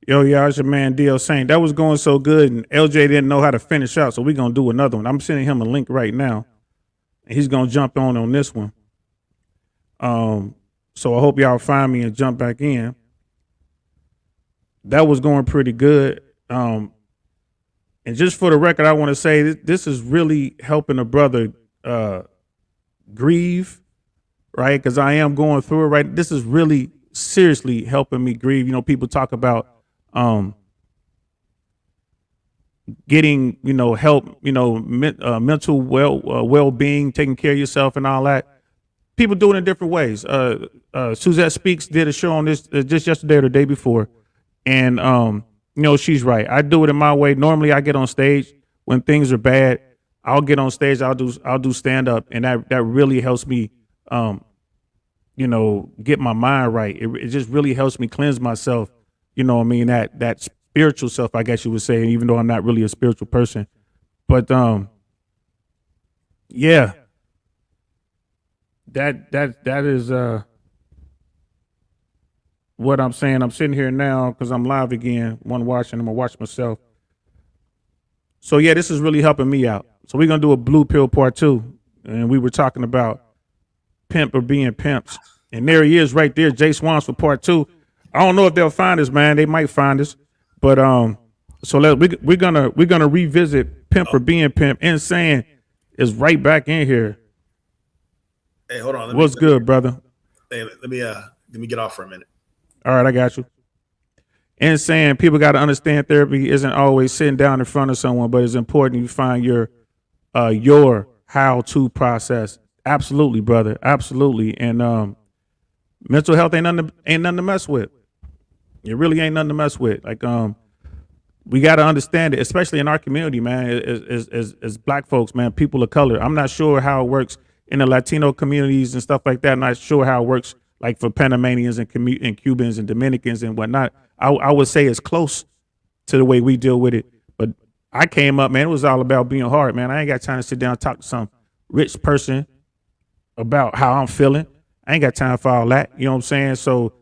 Yo, yeah, it's your man DL Saint. That was going so good, and LJ didn't know how to finish out, so we're gonna do another one. I'm sending him a link right now, and he's gonna jump on this one. Um, so I hope y'all find me and jump back in. That was going pretty good. And just for the record, I want to say this is really helping a brother uh, grieve, right? Because I am going through it right. This is really seriously helping me grieve. You know, people talk about um, getting, help, mental well being, taking care of yourself, and all that. People do it in different ways. Suzette Speaks did a show on this just yesterday or the day before, and she's right. I do it in my way. Normally, I get on stage when things are bad. I'll get on stage. I'll do stand up, and that really helps me. Get my mind right. It just really helps me cleanse myself. You know what I mean? That spiritual self, I guess you would say, even though I'm not really a spiritual person. But yeah, that is what I'm saying. I'm sitting here now because I'm live again. One watching, I'm gonna watch myself. So yeah, this is really helping me out. So we're gonna do a blue pill part 2, and we were talking about pimp or being pimps. And there he is right there, Jay Swans for part 2. I don't know if they'll find us, man. They might find us, but so we're gonna revisit pimp or being pimp. Insane is right back in here. Hey, hold on. What's good, brother? Hey, let me get off for a minute. All right, I got you. Insane. People got to understand therapy isn't always sitting down in front of someone, but it's important you find your how-to process. Absolutely, brother. Absolutely. And mental health ain't nothing to mess with. It really ain't nothing to mess with. Like we got to understand it, especially in our community, man. As black folks, man, people of color. I'm not sure how it works in the Latino communities and stuff like that. I'm not sure how it works like for Panamanians and Cubans and Dominicans and whatnot. I would say it's close to the way we deal with it. But I came up, man, it was all about being hard, man. I ain't got time to sit down and talk to some rich person about how I'm feeling. I ain't got time for all that. You know what I'm saying? So,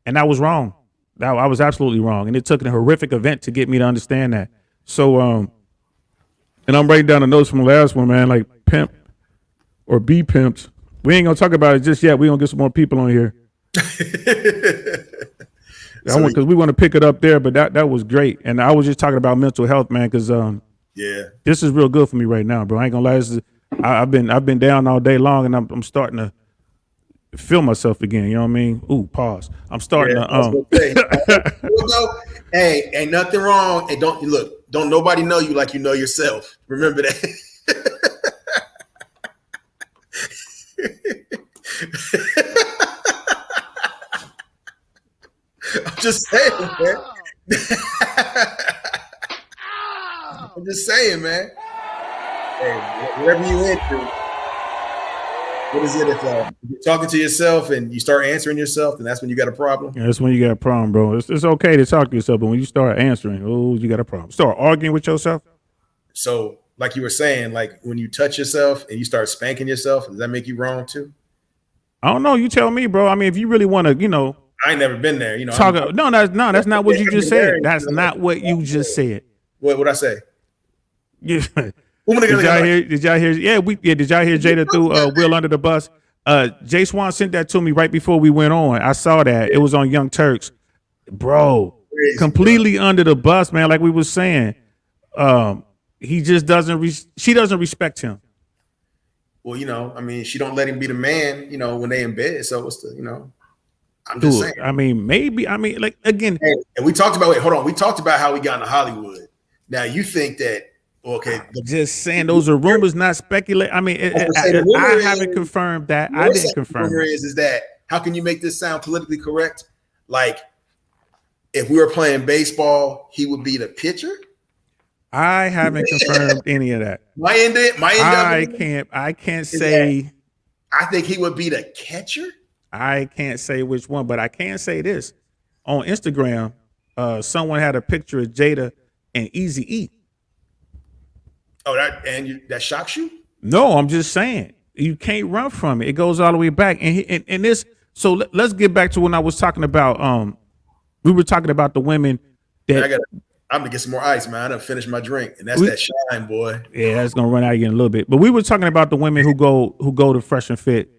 and I was wrong. I was absolutely wrong. And it took a horrific event to get me to understand that. So, and I'm writing down the notes from the last one, man, like pimp or be pimps. We ain't gonna talk about it just yet. We gonna get some more people on here. Because we want to pick it up there, but that was great. And I was just talking about mental health, man, because this is real good for me right now, bro. I ain't gonna lie. I've been down all day long, and I'm starting to feel myself again. You know what I mean? Ooh, pause. I'm starting to. Hey, ain't nothing wrong. And don't nobody know you like you know yourself. Remember that. I'm just saying, man. I'm just saying, man. Hey, whatever you into, what is it? If you're talking to yourself and you start answering yourself, then that's when you got a problem. Yeah, that's when you got a problem, bro. It's okay to talk to yourself, but when you start answering, you got a problem. Start arguing with yourself. So, like you were saying, like when you touch yourself and you start spanking yourself, does that make you wrong too? I don't know. You tell me, bro. I mean, if you really want to, I ain't never been there. That's not what you just said. That's not what you just said. What I say? Yeah. Did y'all hear? Yeah, did y'all hear Jada threw Will under the bus? Jay Swan sent that to me right before we went on. I saw that. It was on Young Turks. Bro, crazy, completely bro. Under the bus, man, like we was saying. He just she doesn't respect him. Well, I mean, she don't let him be the man, when they in bed. So what's the, I'm just saying. I mean, maybe. I mean, like again. Hey, and we talked about. Wait, hold on. We talked about how we got into Hollywood. Now you think that? Okay. Just saying those are rumors, not speculate. I mean, I haven't confirmed that. I didn't confirm. The rumor is that how can you make this sound politically correct? Like, if we were playing baseball, he would be the pitcher. I haven't confirmed any of that. I can't say. I think he would be the catcher. I can't say which one, but I can say this. On Instagram, someone had a picture of Jada and Eazy-E. Oh, that shocks you? No, I'm just saying you can't run from it. It goes all the way back, and this. So let's get back to when I was talking about. We were talking about the women Man, that I'm gonna get some more ice, man. I done finished my drink, and that's we, that shine, boy. yeah, that's gonna run out again in a little bit. But we were talking about the women who go to Fresh and Fit.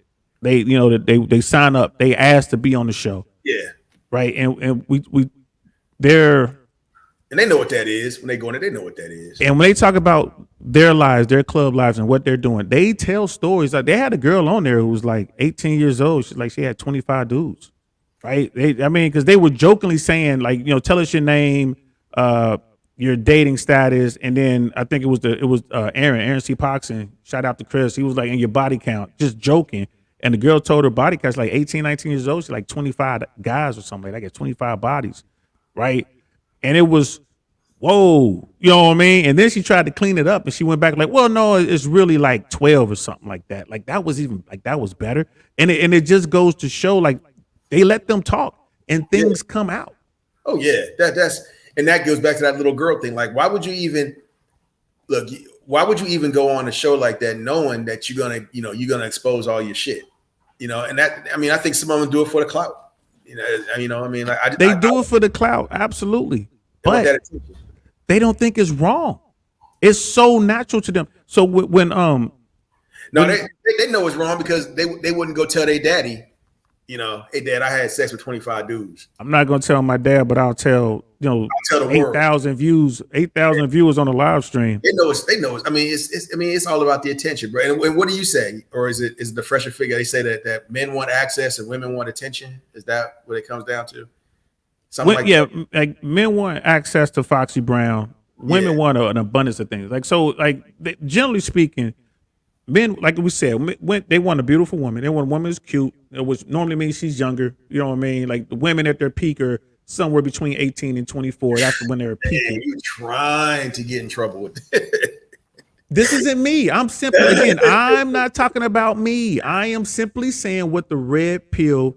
They, you know, they sign up, they ask to be on the show, Yeah, right? And we they're and they know what that is when they go in there. They know what that is. and when they talk about their lives, their club lives, and what they're doing, they tell stories. Like they had a girl on there who was like 18 years old. She had 25 dudes, right? Because they were jokingly saying like, you know, tell us your name, your dating status, and then I think it was Aaron C. Poxon. Shout out to Chris. He was like, in your body count, just joking. And the girl told her body count's like 18, 19 years old. She's like 25 guys or something like that. 25 bodies, right? And it was, whoa, you know what I mean? And then she tried to clean it up and she went back like, well, no, it's really like 12 or something like that. Like that was better. And it just goes to show like they let them talk and things come out. Oh yeah, that goes back to that little girl thing. Like, why would you even go on a show like that knowing that you're gonna expose all your shit? You know, and that, I mean, I think some of them do it for the clout. You know, I mean, like they do it for the clout, absolutely. But they don't think it's wrong. It's so natural to them. So when no, they know it's wrong because they wouldn't go tell their daddy, you know, hey dad, I had sex with 25 dudes. I'm not gonna tell my dad, but I'll tell, you know, 8,000 views, 8,000 viewers on the live stream. They know it's. I mean, it's all about the attention, bro. And what do you say? Or is it the Fresh and Fit? They say that men want access and women want attention. Is that what it comes down to? Like men want access to Foxy Brown. Women want an abundance of things. Like so, generally speaking, men, like we said, when they want a beautiful woman. They want a woman who's cute, which normally means she's younger. You know what I mean? Like the women at their peak are somewhere between 18 and 24. That's when they're peaking. You're trying to get in trouble with it. This isn't me. I'm not talking about me. I am simply saying what the red pill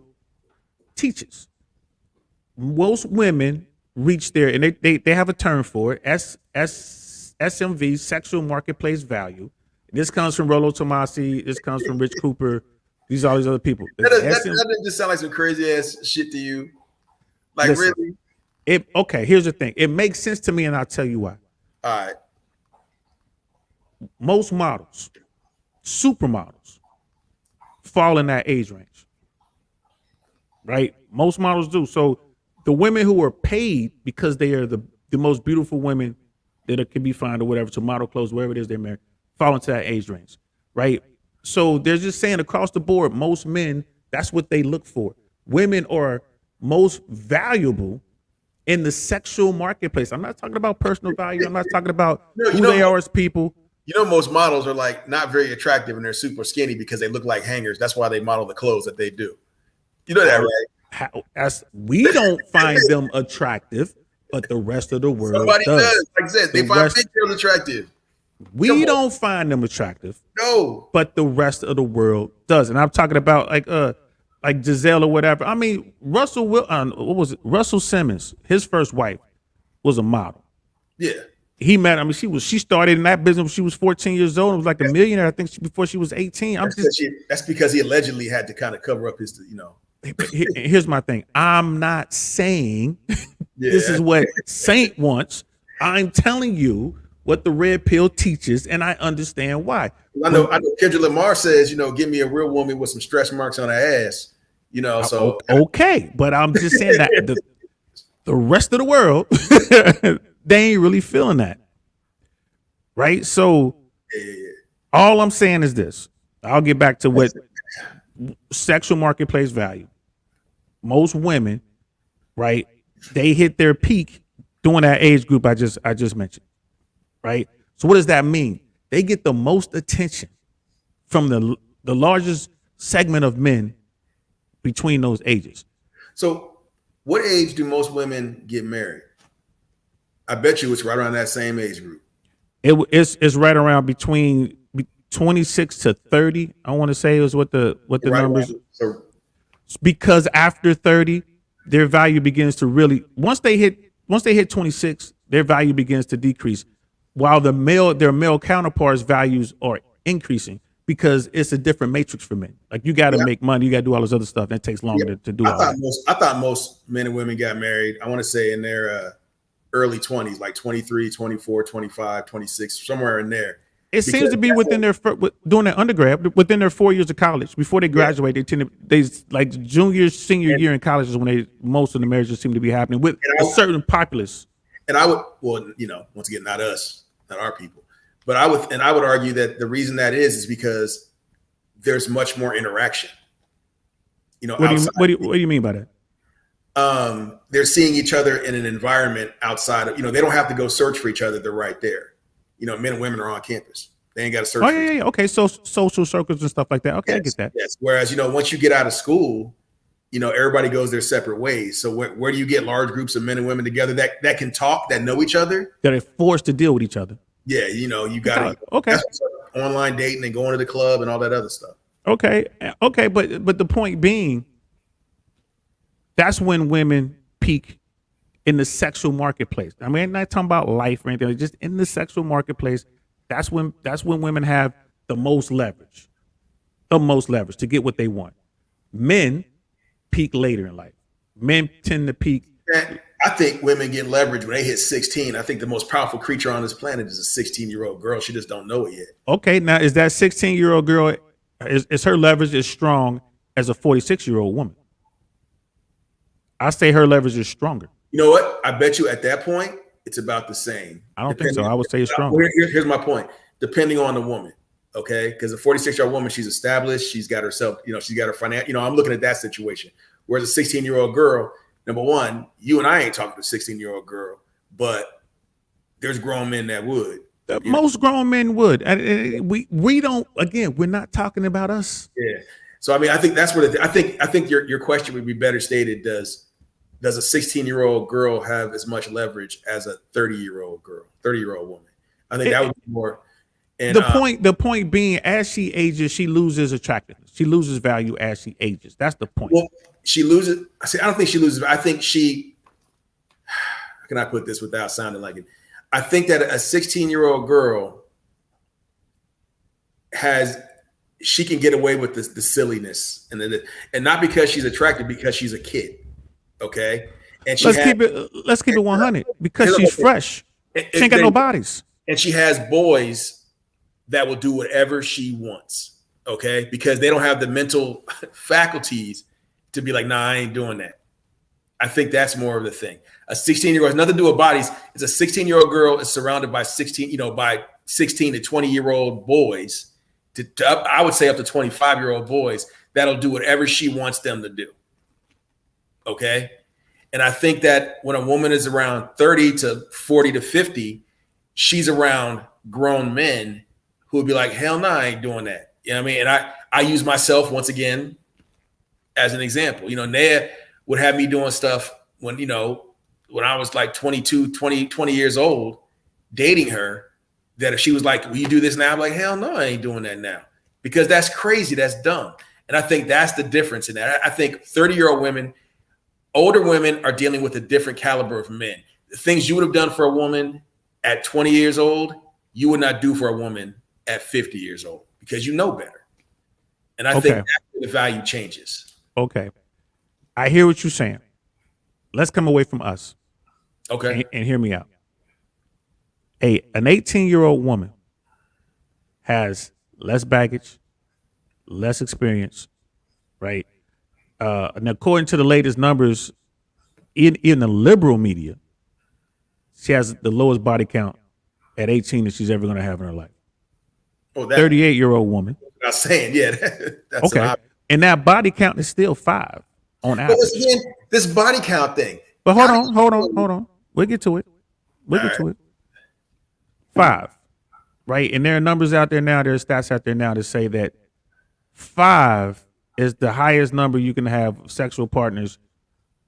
teaches. Most women reach there, and they have a term for it, SMV, sexual marketplace value. This comes from Rollo Tomasi. This comes from Rich Cooper. These are all these other people. That doesn't just sound like some crazy ass shit to you. Like, listen, really? Okay, here's the thing. It makes sense to me, and I'll tell you why. All right. Most models, supermodels, fall in that age range. Right? Most models do. So the women who are paid because they are the most beautiful women that can be found or whatever, to model clothes, wherever it is they're married, fall into that age range, right? So they're just saying across the board, most men, that's what they look for. Women are most valuable in the sexual marketplace. I'm not talking about personal value. I'm not talking about who they are as people. You know, most models are like not very attractive and they're super skinny because they look like hangers. That's why they model the clothes that they do. You know that, right? We don't find them attractive, but the rest of the world Somebody does. Like I said, they find big girls attractive. We don't find them attractive. No. But the rest of the world does. And I'm talking about like Giselle or whatever. I mean, Russell Simmons, his first wife was a model. Yeah. She started in that business when she was 14 years old and was like a millionaire, I think, before she was 18. That's because he allegedly had to kind of cover up his, you know. Here's my thing. I'm not saying this is what Saint wants. I'm telling you what the red pill teaches, and I understand why. I know Kendrick Lamar says, you know, give me a real woman with some stretch marks on her ass, you know, so. Okay, but I'm just saying that the rest of the world, they ain't really feeling that, right? So all I'm saying is this. I'll get back to what sexual marketplace value. Most women, right, they hit their peak during that age group I just mentioned. Right. So what does that mean? They get the most attention from the largest segment of men between those ages. So what age do most women get married? I bet you it's right around that same age group. It's right around between 26 to 30. I want to say is what the numbers. So, because after 30, their value begins to really once they hit 26, their value begins to decrease. While their male counterparts' values are increasing because it's a different matrix for men. Like you got to make money, you got to do all this other stuff. That takes longer to do. I thought most men and women got married. I want to say in their early 20s, like 23, 24, 25, 26, somewhere in there. It seems to be within their doing their undergrad, within their 4 years of college before they graduate. They tend to like junior, senior year in college is when most of the marriages seem to be happening with a certain populace. And I would, well, once again, not us, not our people, but I would argue that the reason that is because there's much more interaction. What do you mean by that? They're seeing each other in an environment outside of, they don't have to go search for each other. They're right there. Men and women are on campus. They ain't got to search. Oh, yeah. Okay. So social circles and stuff like that. Okay. Yes, I get that. Yes. Whereas, once you get out of school, everybody goes their separate ways. So where do you get large groups of men and women together that can talk, that know each other? That are forced to deal with each other. Yeah. You got to. Okay. Online dating and going to the club and all that other stuff. Okay. But the point being, that's when women peak in the sexual marketplace. I mean, I'm not talking about life or anything. Just in the sexual marketplace, that's when women have the most leverage to get what they want. Men peak later in life. Men tend to peak. I think women get leverage when they hit 16. I think the most powerful creature on this planet is a 16-year-old girl. She just don't know it yet. Okay, now is that 16-year-old girl, is her leverage as strong as a 46-year-old woman? I say her leverage is stronger. You know what? I bet you at that point, it's about the same. I don't think so. I would say it's stronger. Here's my point. Depending on the woman, okay? Because a 46-year-old woman, she's established. She's got herself, she's got her financial, I'm looking at that situation. Whereas a 16-year-old girl, number one, you and I ain't talking to a 16-year-old girl, but there's grown men that would. Most grown men would. And we don't, again, we're not talking about us. Yeah. So, I mean, I think that's what I think your question would be better stated. Does a 16-year-old girl have as much leverage as a 30-year-old woman? I think that would be more. And the point being, as she ages, she loses attractiveness. She loses value as she ages. That's the point. Well, she loses. I don't think she loses. I think how can I put this without sounding like it? I think that a 16-year-old girl she can get away with the silliness and not because she's attractive, because she's a kid. Okay. And let's keep it 100 because she's fresh. She ain't got no bodies. And she has boys that will do whatever she wants. Okay. Because they don't have the mental faculties to be like, nah, I ain't doing that. I think that's more of the thing. A 16-year-old has nothing to do with bodies. It's a 16-year-old girl is surrounded by 16 to 20-year-old boys I would say up to 25-year-old boys that'll do whatever she wants them to do. Okay. And I think that when a woman is around 30 to 40 to 50, she's around grown men who would be like, hell no, I ain't doing that. You know what I mean? And I use myself once again as an example. Naya would have me doing stuff when I was like 22, 20 years old, dating her, that if she was like, will you do this now? I'm like, hell no, I ain't doing that now. Because that's crazy. That's dumb. And I think that's the difference in that. I think 30-year-old women, older women are dealing with a different caliber of men. The things you would have done for a woman at 20 years old, you would not do for a woman at 50 years old because you know better. And I think that's where the value changes. Okay. I hear what you're saying. Let's come away from us. Okay. And hear me out. An 18-year-old woman has less baggage, less experience, right? And according to the latest numbers in the liberal media, she has the lowest body count at 18 that she's ever going to have in her life. 38-year-old woman. I'm saying, yeah. That's okay. And that body count is still 5 on average. But again, this body count thing. But hold on. We'll get to it. 5, right? And there are numbers out there now, there's stats out there now that say that 5 is the highest number you can have sexual partners.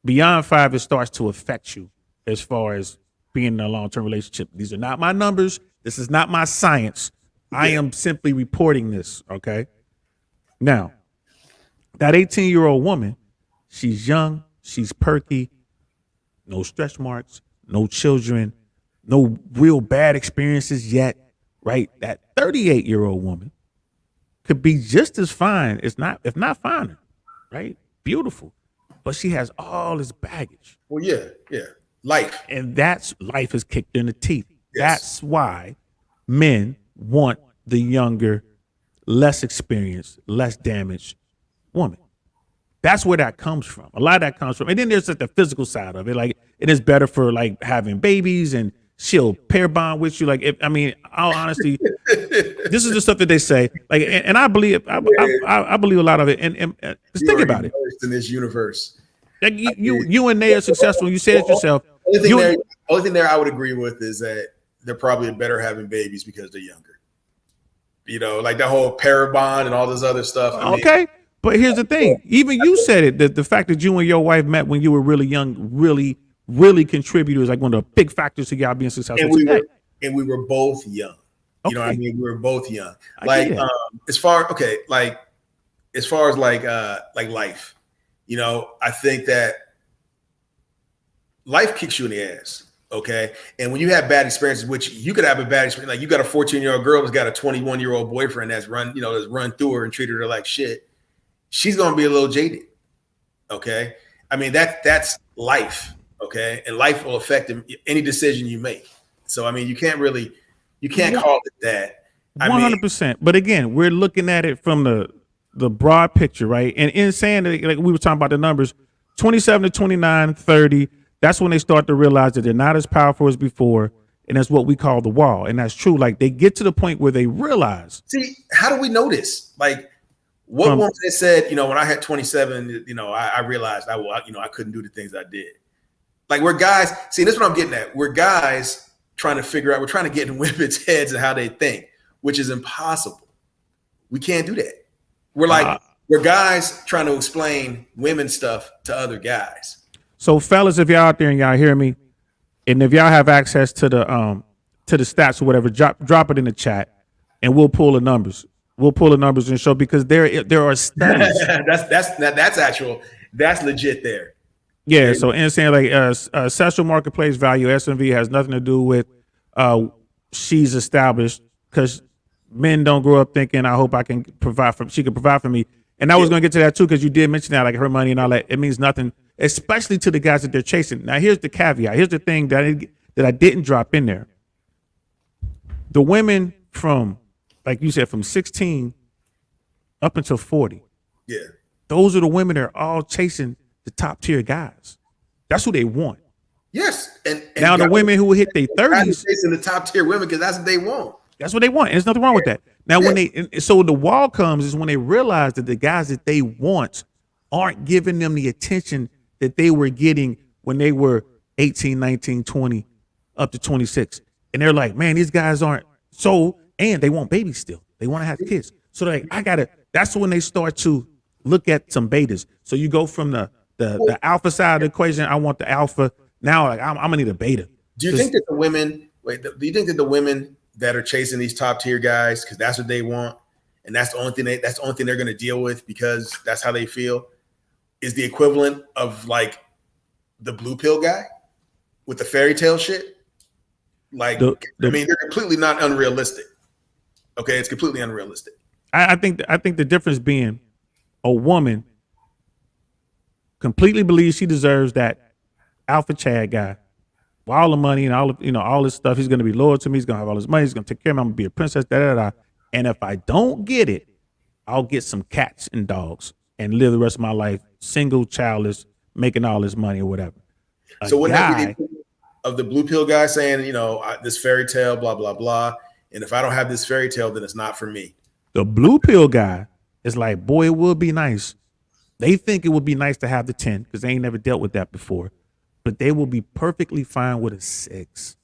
Beyond 5, it starts to affect you as far as being in a long-term relationship. These are not my numbers. This is not my science. I am simply reporting this, okay? Now, that 18-year-old woman, she's young, she's perky, no stretch marks, no children, no real bad experiences yet, right? That 38-year-old woman could be just as fine, if not finer, right? Beautiful. But she has all this baggage. Well, yeah. Life. And that's life is kicked in the teeth. Yes. That's why men want the younger, less experienced, less damaged woman. That's where that comes from. A lot of that comes from. And then there's like the physical side of it. Like it is better for like having babies and she'll pair bond with you. Like, all honesty, this is the stuff that they say. Like, and I believe, I believe a lot of it. And just think about it. In this universe. Like you and they are successful. You said it yourself. Only thing there I would agree with is that they're probably better having babies because they're younger. You know, like that whole pair bond and all this other stuff. Okay. But here's the thing. Even you said it, that the fact that you and your wife met when you were really young really contributed, like one of the big factors to y'all being successful today. And we were both young. Okay. You know what I mean? We were both young. Like as far as life, you know, I think that life kicks you in the ass. Okay. And when you have bad experiences, which you could have a bad experience, like you got a 14-year-old girl who's got a 21-year-old boyfriend that's run through her and treated her like shit. She's going to be a little jaded. Okay. I mean, that's life. Okay. And life will affect any decision you make. So, I mean, you can't call it that. 100%. But again, we're looking at it from the broad picture, right? And in saying that, like we were talking about the numbers, 27 to 29, 30, that's when they start to realize that they're not as powerful as before. And that's what we call the wall. And that's true. Like they get to the point where they realize. See, how do we know this? Like what woman said, you know, when I had 27, you know, I realized I couldn't do the things I did. Like we're guys, see, this is what I'm getting at. We're guys trying to figure out, we're trying to get in women's heads and how they think, which is impossible. We can't do that. We're guys trying to explain women's stuff to other guys. So fellas, if y'all out there and y'all hear me, and if y'all have access to the stats or whatever, drop it in the chat and we'll pull the numbers. We'll pull the numbers and show, because there are studies. that's legit there. Yeah. So in saying like sexual marketplace value, SMV, has nothing to do with she's established, because men don't grow up thinking, I hope she can provide for me. And I was going to get to that too, because you did mention that, like her money and all that. It means nothing, especially to the guys that they're chasing. Now, here's the caveat. Here's the thing that I didn't drop in there. The women from, like you said, from 16 up until 40. Yeah. Those are the women that are all chasing the top tier guys. That's who they want. Yes. And now the women who hit their 30s. Chasing the top tier women because that's what they want. That's what they want. And there's nothing wrong with that. Now, so the wall comes is when they realize that the guys that they want aren't giving them the attention that they were getting when they were 18, 19, 20, up to 26. And they're like, man, these guys aren't. And they want babies still. They want to have kids. So they're like, that's when they start to look at some betas. So you go from the alpha side of the equation. I want the alpha. Now, like, I'm going to need a beta. Do you think that the women that are chasing these top tier guys, because that's what they want, and that's the only thing they're going to deal with because that's how they feel, is the equivalent of like the blue pill guy with the fairy tale shit? Like, I mean, they're completely not unrealistic. Okay, it's completely unrealistic. I think the difference being a woman completely believes she deserves that alpha Chad guy. All the money and all this stuff. He's going to be loyal to me. He's going to have all this money. He's going to take care of me. I'm going to be a princess. And if I don't get it, I'll get some cats and dogs and live the rest of my life single, childless, making all this money or whatever. So wouldn't that be of the blue pill guy saying, this fairy tale, blah, blah, blah. And if I don't have this fairy tale, then it's not for me. The blue pill guy is like, boy, it would be nice. They think it would be nice to have the 10 because they ain't never dealt with that before. But they will be perfectly fine with a 6.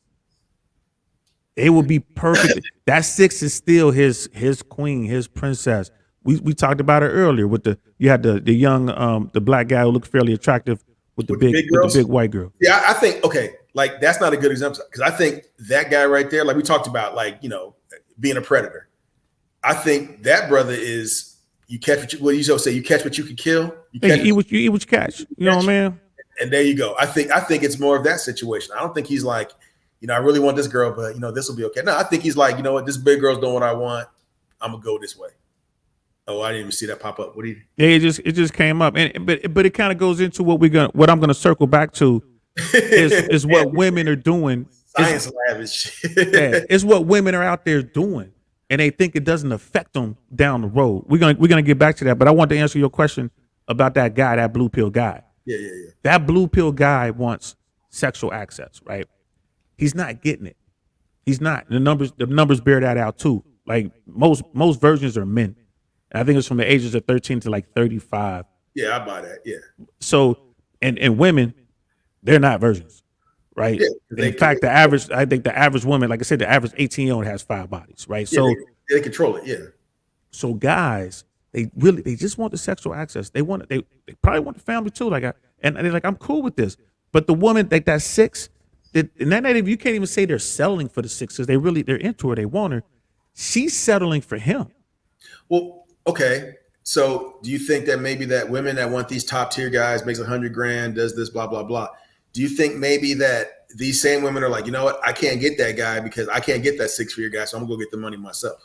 They will be perfect. That 6 is still his queen, his princess. We talked about it earlier with you had the young the black guy who looked fairly attractive with the big white girl. Yeah, I think like that's not a good example, because I think that guy right there, like we talked about, like being a predator. I think that brother is you catch what you say. You catch what you can kill. You eat what you catch. You know what I mean? And there you go. I think it's more of that situation. I don't think he's like, I really want this girl, but this will be okay. No, I think he's like, what, this big girl's doing what I want. I'm gonna go this way. Oh, I didn't even see that pop up. What do you? Yeah, it just came up, but it kind of goes into what I'm gonna circle back to is what women are doing. Science lab and shit. Yeah, it's what women are out there doing, and they think it doesn't affect them down the road. We're gonna get back to that, but I want to answer your question about that guy, that blue pill guy. Yeah. That blue pill guy wants sexual access, right? He's not getting it. He's not. The numbers bear that out too. Like most versions are men. And I think it's from the ages of 13 to like 35. Yeah, I buy that. Yeah. So and women, they're not virgins, right? Yeah, in fact, I think the average woman, like I said, the average 18-year-old has 5 bodies, right? Yeah, So they control it. Yeah. So guys, they just want the sexual access. They probably want the family too. And they're like, I'm cool with this. But the woman, like that 6, and that night, you can't even say they're settling for the 6 because they're into her. They want her. She's settling for him. Well, okay. So do you think that maybe that women that want these top tier guys, makes $100,000, does this, blah, blah, blah. Do you think maybe that these same women are like, you know what? I can't get that guy because I can't get that 6-figure guy. So I'm gonna go get the money myself.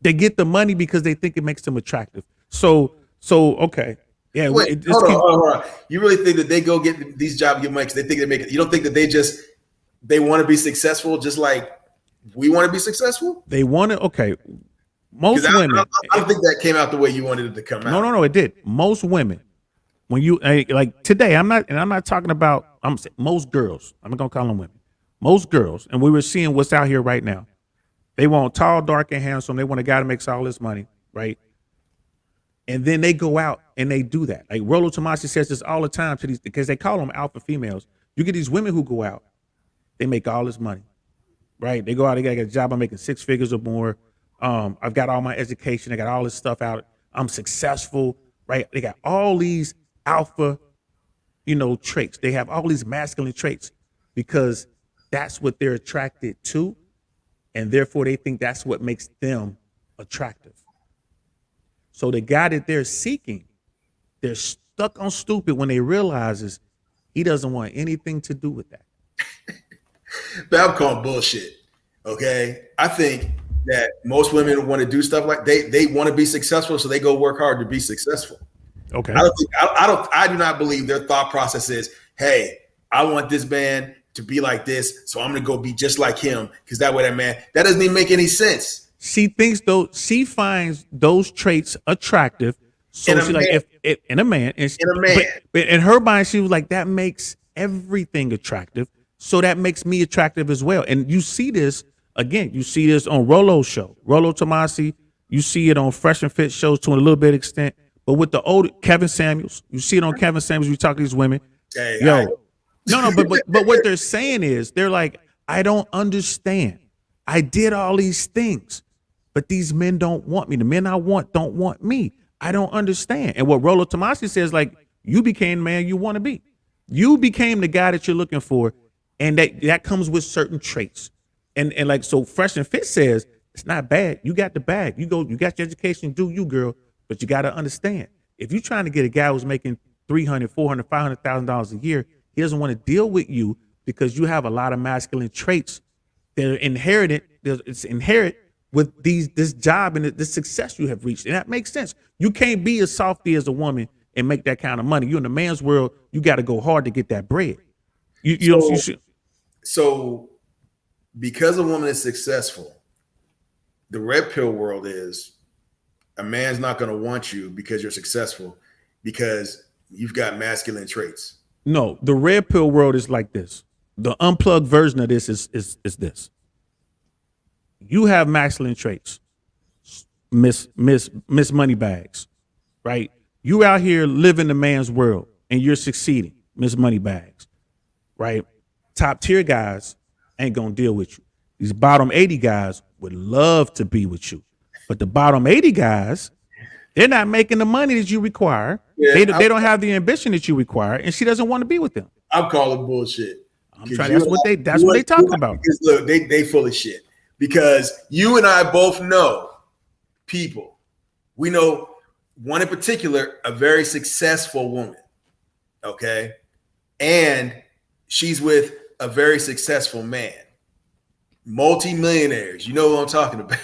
They get the money because they think it makes them attractive. So okay. Yeah. Wait, hold on. You really think that they go get these jobs, get money because they think they make it? You don't think that they want to be successful just like we want to be successful? They want to, okay. Most women. I don't think that came out the way you wanted it to come out. No, it did. Most women, when you like today, I'm not talking about, I'm saying most girls, I'm not gonna call them women. Most girls, and we were seeing what's out here right now. They want tall, dark, and handsome. They want a guy that makes all this money, right? And then they go out and they do that. Like Rollo Tomassi says this all the time to these, because they call them alpha females. You get these women who go out, they make all this money, right? They go out, they got a job, I'm making 6 figures or more. I've got all my education, I got all this stuff out. I'm successful, right? They got all these alpha, traits. They have all these masculine traits because that's what they're attracted to. And therefore they think that's what makes them attractive. So the guy that they're seeking, they're stuck on stupid when they realizes he doesn't want anything to do with that. But I'm calling bullshit. Okay. I think that most women want to do stuff like they want to be successful, so they go work hard to be successful. Okay. I do not believe their thought process is, hey, I want this man to be like this, so I'm gonna go be just like him because that way that doesn't even make any sense. She finds those traits attractive. So she's like, in a man, but in her mind, she was like, that makes everything attractive. So that makes me attractive as well. And you see this again. You see this on Rollo's show, Rollo Tomassi. You see it on Fresh and Fit shows to a little bit extent. But with the old Kevin Samuels, you see it on Kevin Samuels. We talk to these women. Hey, No, but what they're saying is they're like, I don't understand. I did all these things, but these men don't want me. The men I want don't want me. I don't understand. And what Rollo Tomassi says, like, you became the man you want to be. You became the guy that you're looking for, and that comes with certain traits. And like, so Fresh and Fit says it's not bad. You got the bag. You got your education, do you, girl? But you got to understand, if you're trying to get a guy who's making $300,000, $400,000, $500,000 a year, he doesn't want to deal with you because you have a lot of masculine traits that are inherited. It's inherent with this job and this success you have reached. And that makes sense. You can't be as softy as a woman and make that kind of money. You're in the man's world. You got to go hard to get that bread. So because a woman is successful, the red pill world is a man's not going to want you because you're successful because you've got masculine traits. No, the red pill world is like this. The unplugged version of this is this. You have masculine traits, Miss Moneybags, right? You out here living the man's world and you're succeeding, Miss Moneybags, right? Top tier guys ain't gonna deal with you. These bottom 80 guys would love to be with you, but the bottom 80 guys, they're not making the money that you require. Yeah, they don't have the ambition that you require, and she doesn't want to be with them. I'm calling bullshit. That's what they talking about. Look, they full of shit because you and I both know people. We know one in particular, a very successful woman. Okay, and she's with a very successful man, multi-millionaires. You know what I'm talking about.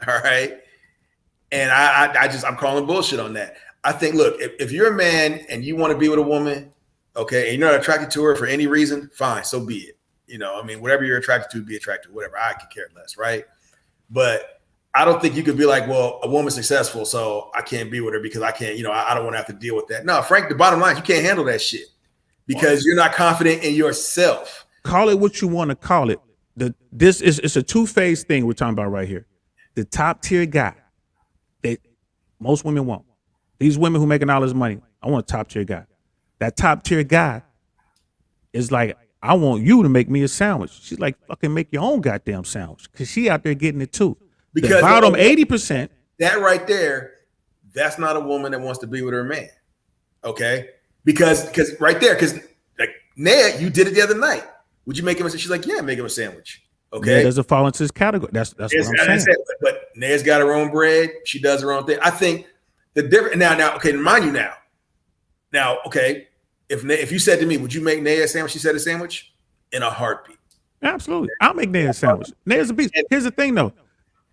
All right. And I'm calling bullshit on that. I think, look, if you're a man and you want to be with a woman, okay, and you're not attracted to her for any reason, fine, so be it. You know, I mean, whatever you're attracted to, be attracted to, whatever. I could care less, right? But I don't think you could be like, well, a woman's successful, so I can't be with her because I can't, you know, I don't want to have to deal with that. No, Frank, the bottom line, you can't handle that shit because you're not confident in yourself. Call it what you want to call it. It's a two-phase thing we're talking about right here. The top tier guy that most women want. These women who making all this money, I want a top tier guy. That top tier guy is like, I want you to make me a sandwich. She's like, fucking make your own goddamn sandwich because she out there getting it too. Because the bottom 80%. That right there, that's not a woman that wants to be with her man. Okay? Because right there, because like Ned, you did it the other night. Would you make him a sandwich? She's like, yeah, make him a sandwich. Okay. Ned doesn't fall into this category. That's what I'm saying. But Ned's got her own bread. She does her own thing. I think the difference now, okay, mind you now, okay, if you said to me, would you make Ned a sandwich? She said a sandwich in a heartbeat. Absolutely. I'll make Ned a sandwich. Ned's a beast. Here's the thing though.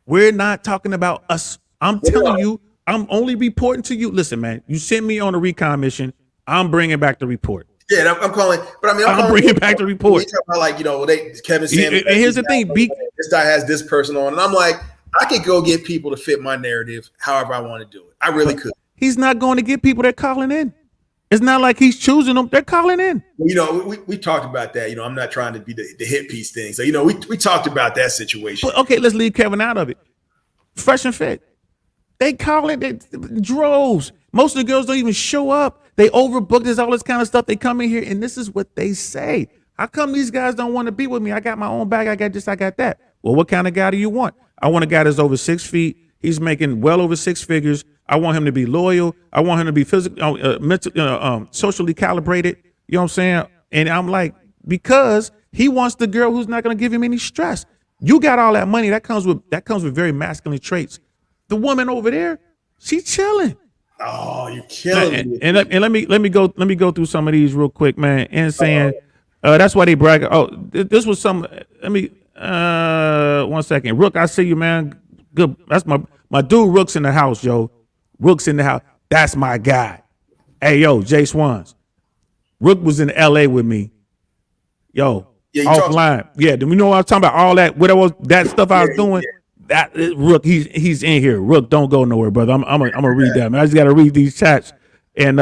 We're not talking about us. I'm telling you, I'm only reporting to you. Listen, man, you sent me on a recon mission. I'm bringing back the report. Yeah, I'm calling, but I mean, I'm bringing back the report. Talking about like, you know, Kevin Samuels. And here's the thing, this guy has this person on, and I'm like, I could go get people to fit my narrative however I want to do it. I really could. He's not going to get people that calling in. It's not like he's choosing them; they're calling in. You know, we talked about that. You know, I'm not trying to be the hit piece thing. So, you know, we talked about that situation. But okay, let's leave Kevin out of it. Fresh and Fit, they calling droves. Most of the girls don't even show up. They overbooked. There's all this kind of stuff. They come in here, and this is what they say. How come these guys don't want to be with me? I got my own bag. I got this. I got that. Well, what kind of guy do you want? I want a guy that's over 6 feet. He's making well over 6 figures. I want him to be loyal. I want him to be socially calibrated. You know what I'm saying? And I'm like, because he wants the girl who's not going to give him any stress. You got all that money. That comes with very masculine traits. The woman over there, she chilling. Oh, you're killing me. And let me go through some of these real quick, man. And saying that's why they brag. Oh, this was some. Let me 1 second. Rook, I see you, man. Good. That's my dude. Rook's in the house, yo. Rook's in the house. That's my guy. Hey, yo, Jay Swans. Rook was in L.A. with me. Yo, offline. Yeah, do you know what I'm talking about? All that, that stuff I was doing. Yeah. That Rook, he's in here. Rook, don't go nowhere, brother. I'm gonna read that, man. I just gotta read these chats and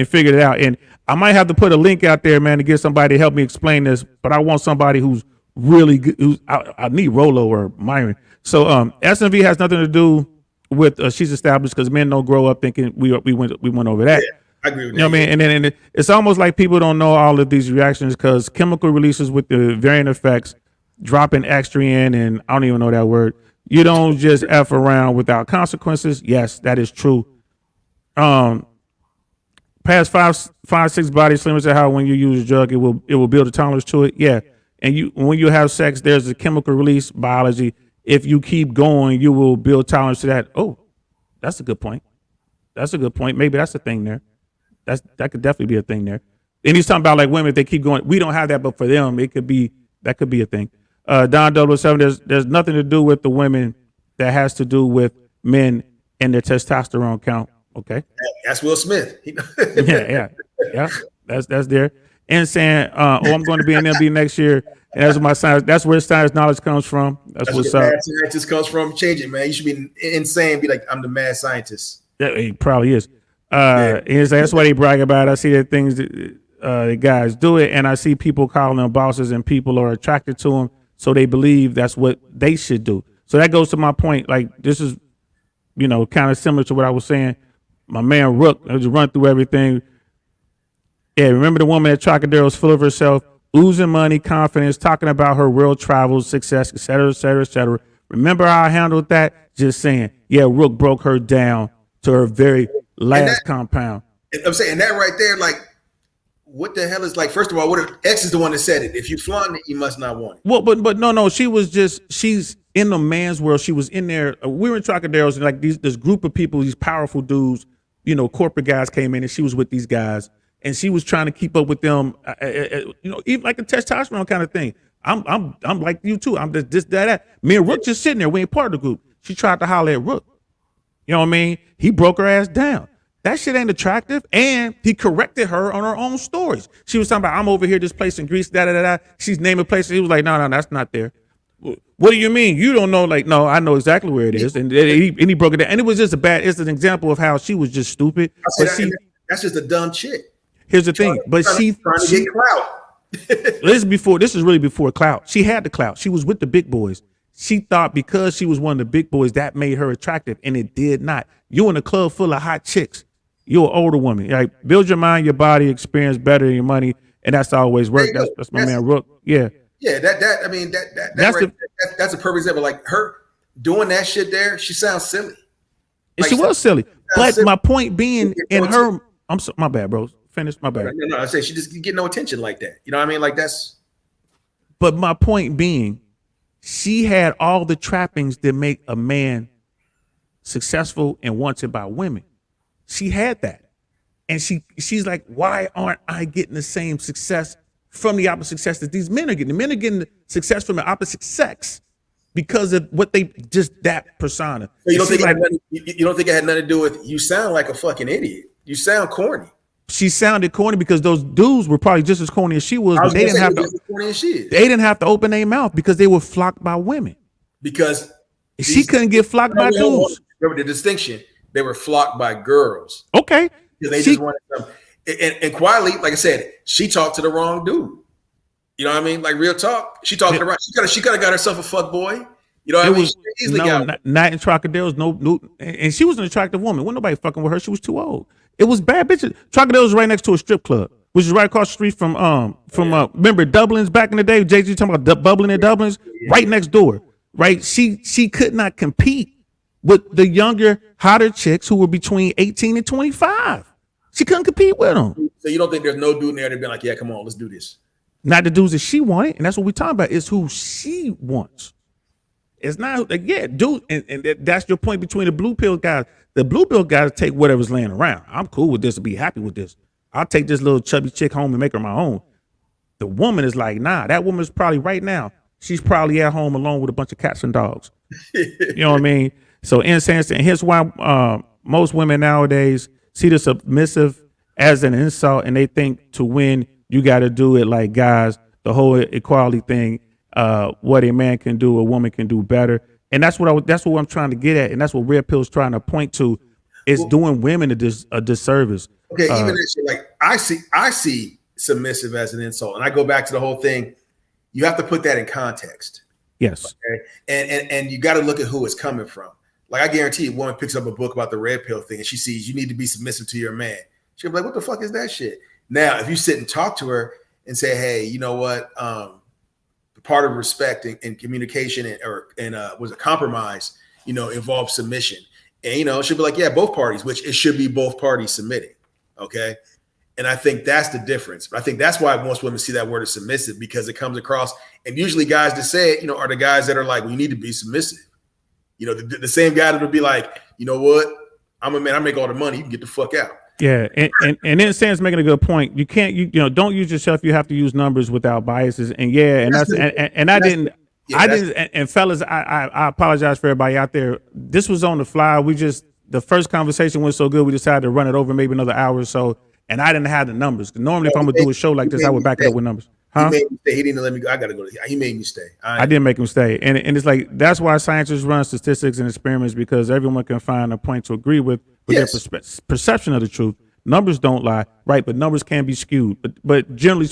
figure it out. And I might have to put a link out there, man, to get somebody to help me explain this. But I want somebody who's really good. I need Rolo or Myron. So SMV has nothing to do with she's established because men don't grow up thinking we went over that. Yeah, I agree with that. You know what I mean? And then it's almost like people don't know all of these reactions because chemical releases with the variant effects, dropping estrogen, and I don't even know that word. You don't just F around without consequences. Yes, that is true. Past 5-6 body slimmers are how when you use a drug, it will build a tolerance to it. Yeah. And when you have sex, there's a chemical release biology. If you keep going, you will build tolerance to that. Oh, that's a good point. That's a good point. Maybe that's a thing there. That could definitely be a thing there. And he's talking about like women, if they keep going, we don't have that, but for them, that could be a thing. Don 007, there's nothing to do with the women that has to do with men and their testosterone count. Okay. That's Will Smith. yeah. That's there. And saying, I'm going to be in MD next year. And that's my science. That's where science knowledge comes from. That's what's up. Mad scientist comes from. Change it, man. You should be insane. Be like, I'm the mad scientist. Yeah, he probably is. And that's why they brag about it. I see that things the guys do it, and I see people calling them bosses, and people are attracted to them, so they believe that's what they should do. So that goes to my point. Like this is, kind of similar to what I was saying. My man Rook, I just run through everything. Yeah, remember the woman at Trocadero is full of herself, oozing money, confidence, talking about her world travels, success, et cetera, et cetera, et cetera. Remember how I handled that? Just saying, yeah, Rook broke her down to her very last compound. I'm saying that right there, like, what the hell is like? First of all, what if X is the one that said it? If you flaunt it, you must not want it. Well, but no, she's in the man's world. She was in there. We were in Trocaderos, and like this group of people, these powerful dudes, corporate guys came in, and she was with these guys. And she was trying to keep up with them, even like a testosterone kind of thing. I'm like you too. I'm just that. Me and Rook just sitting there. We ain't part of the group. She tried to holler at Rook. You know what I mean? He broke her ass down. That shit ain't attractive. And he corrected her on her own stories. She was talking about, I'm over here, this place in Greece, da da da da. She's naming places. He was like, no, that's not there. What do you mean? You don't know? Like, no, I know exactly where it is. And he broke it down. And it was just it's an example of how she was just stupid. That's just a dumb chick. Here's the thing. But trying to get clout. This is really before clout. She had the clout. She was with the big boys. She thought because she was one of the big boys, that made her attractive. And it did not. You in a club full of hot chicks. You're an older woman. Like, build your mind, your body, experience better than your money. And that's always worked. That's my man Rook. Yeah. Yeah, that's a perfect example. Like, her doing that shit there, she sounds silly. Like, she was silly. But silly. My point being, in her, my bad, bro. Finish. My bad. No, I say she just get no attention like that. You know what I mean? Like, that's. But my point being, she had all the trappings that make a man successful and wanted by women. She had that. And she's like, why aren't I getting the same success from the opposite sex that these men are getting? The men are getting the success from the opposite sex because of what they that persona. So you don't think it had nothing to do with, you sound like a fucking idiot. You sound corny. She sounded corny because those dudes were probably just as corny as she was, but they didn't have to open their mouth because they were flocked by women. Because she couldn't get flocked by dudes. Remember the distinction. They were flocked by girls. Okay. Because they just wanted them. And quietly, like I said, she talked to the wrong dude. You know what I mean? Like, real talk. She talked to the right. She could have got herself a fuck boy. You know what I mean? Not in Trocadero. No, and she was an attractive woman. Wasn't nobody fucking with her. She was too old. It was bad bitches. Trocadero was right next to a strip club, which is right across the street from remember Dublin's back in the day? Jay-Z talking about bubbling in Dublin's, right next door. Right? She could not compete with the younger, hotter chicks who were between 18 and 25. She couldn't compete with them. So you don't think there's no dude in there that been like, yeah, come on, let's do this? Not the dudes that she wanted, and that's what we're talking about. It's who she wants. It's not like, yeah, dude, and that's your point between the blue pill guys. The blue pill guys take whatever's laying around. I'm cool with this and be happy with this. I'll take this little chubby chick home and make her my own. The woman is like, nah, that woman is probably right now, she's probably at home alone with a bunch of cats and dogs. You know what I mean? So in a sense, and here's why most women nowadays see the submissive as an insult, and they think to win, you got to do it like guys, the whole equality thing, what a man can do, a woman can do better. And that's what I'm trying to get at. And that's what Red Pill's trying to point to, is doing women a disservice. Okay. Even this, like, I see submissive as an insult. And I go back to the whole thing. You have to put that in context. Yes. Okay? And you got to look at who it's coming from. Like, I guarantee you, a woman picks up a book about the red pill thing and she sees you need to be submissive to your man. She'll be like, what the fuck is that shit? Now, if you sit and talk to her and say, hey, you know what? Part of respect and communication and was a compromise, involves submission. And, she'll be like, yeah, both parties, which it should be both parties submitting. Okay. And I think that's the difference. But I think that's why most women see that word as submissive, because it comes across, and usually guys that say it, are the guys that are like, well, you need to be submissive. The same guy that would be like, you know what? I'm a man. I make all the money. You can get the fuck out. Yeah, and then Sam's making a good point. You can't, don't use yourself. You have to use numbers without biases. And fellas, I apologize for everybody out there. This was on the fly. The first conversation went so good, we decided to run it over maybe another hour or so. And I didn't have the numbers. Normally, if I'm gonna do a show like this, I would back it up with numbers. Huh? He made me stay. He didn't let me go. I gotta go. He made me stay. I didn't make him stay. And it's like, that's why scientists run statistics and experiments, because everyone can find a point to agree with their perception of the truth. Numbers don't lie, right? But numbers can be skewed. But generally,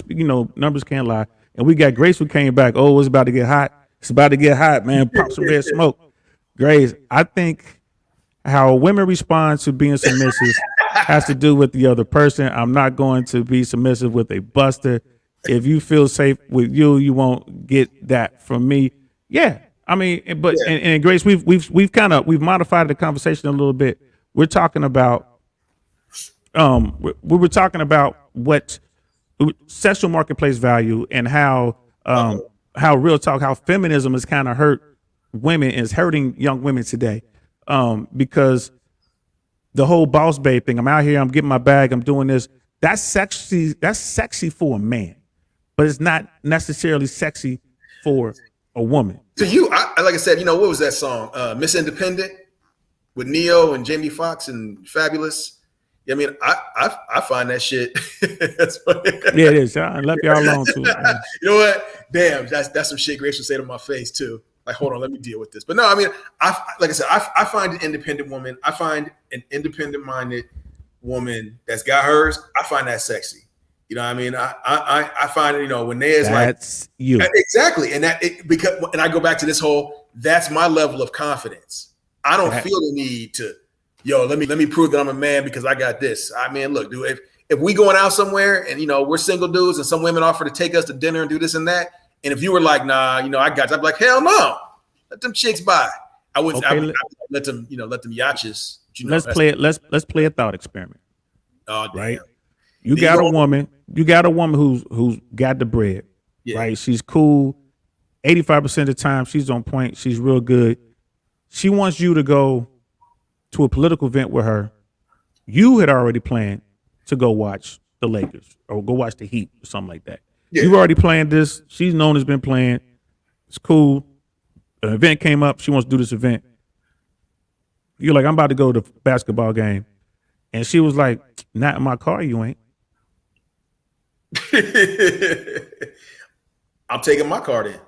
numbers can't lie. And we got Grace who came back. Oh, it's about to get hot. It's about to get hot, man. Pop some red smoke. Grace, I think how women respond to being submissive has to do with the other person. I'm not going to be submissive with a buster. If you feel safe with you won't get that from me. Yeah, I mean, and Grace, we've modified the conversation a little bit. We're talking about we were talking about what sexual marketplace value and how real talk, how feminism has kind of hurt women, is hurting young women today, because the whole boss babe thing. I'm out here, I'm getting my bag, I'm doing this. That's sexy. That's sexy for a man, but it's not necessarily sexy for a woman. To you, like I said, what was that song? Miss Independent with Neo and Jamie Foxx and Fabulous. I mean, I find that shit. That's funny. Yeah, it is. I left y'all alone too. Man. You know what? Damn, that's some shit Grace would say to my face too. Like, hold on, let me deal with this. But no, I mean, like I said, I find an independent woman. I find an independent-minded woman that's got hers. I find that sexy. You know what I mean? I find it, you know, when there's that's you. Exactly. And I go back to this whole, that's my level of confidence. I don't feel the need to, let me prove that I'm a man because I got this. I mean, look, dude, if we going out somewhere and, you know, we're single dudes and some women offer to take us to dinner and do this and that, and if you were like, nah, you know, I got you, I'd be like, hell no, let them chicks by. I wouldn't. Okay, I would let them, let them yachts. You know, let's play a thought experiment. Oh, damn. Right. You got a woman who's got the bread, right? She's cool. 85% of the time, she's on point. She's real good. She wants you to go to a political event with her. You had already planned to go watch the Lakers or go watch the Heat or something like that. Yeah. You've already planned this. She's known has been playing. It's cool. An event came up. She wants to do this event. You're like, I'm about to go to the basketball game. And she was like, not in my car, you ain't. I'm taking my car then.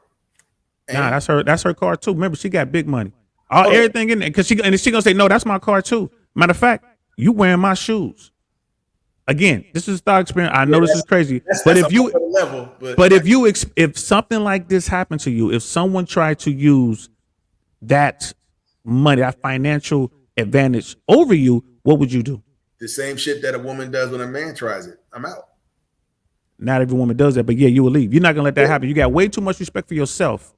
Nah, that's her car too. Remember, she got big money. Everything in there. Because she gonna say, no, that's my car too. Matter of fact, you wearing my shoes. Again, this is a thought experiment. I know this is crazy. But if something like this happened to you, if someone tried to use that money, that financial advantage over you, what would you do? The same shit that a woman does when a man tries it. I'm out. Not every woman does that, but yeah, you will leave. You're not gonna let that happen. You got way too much respect for yourself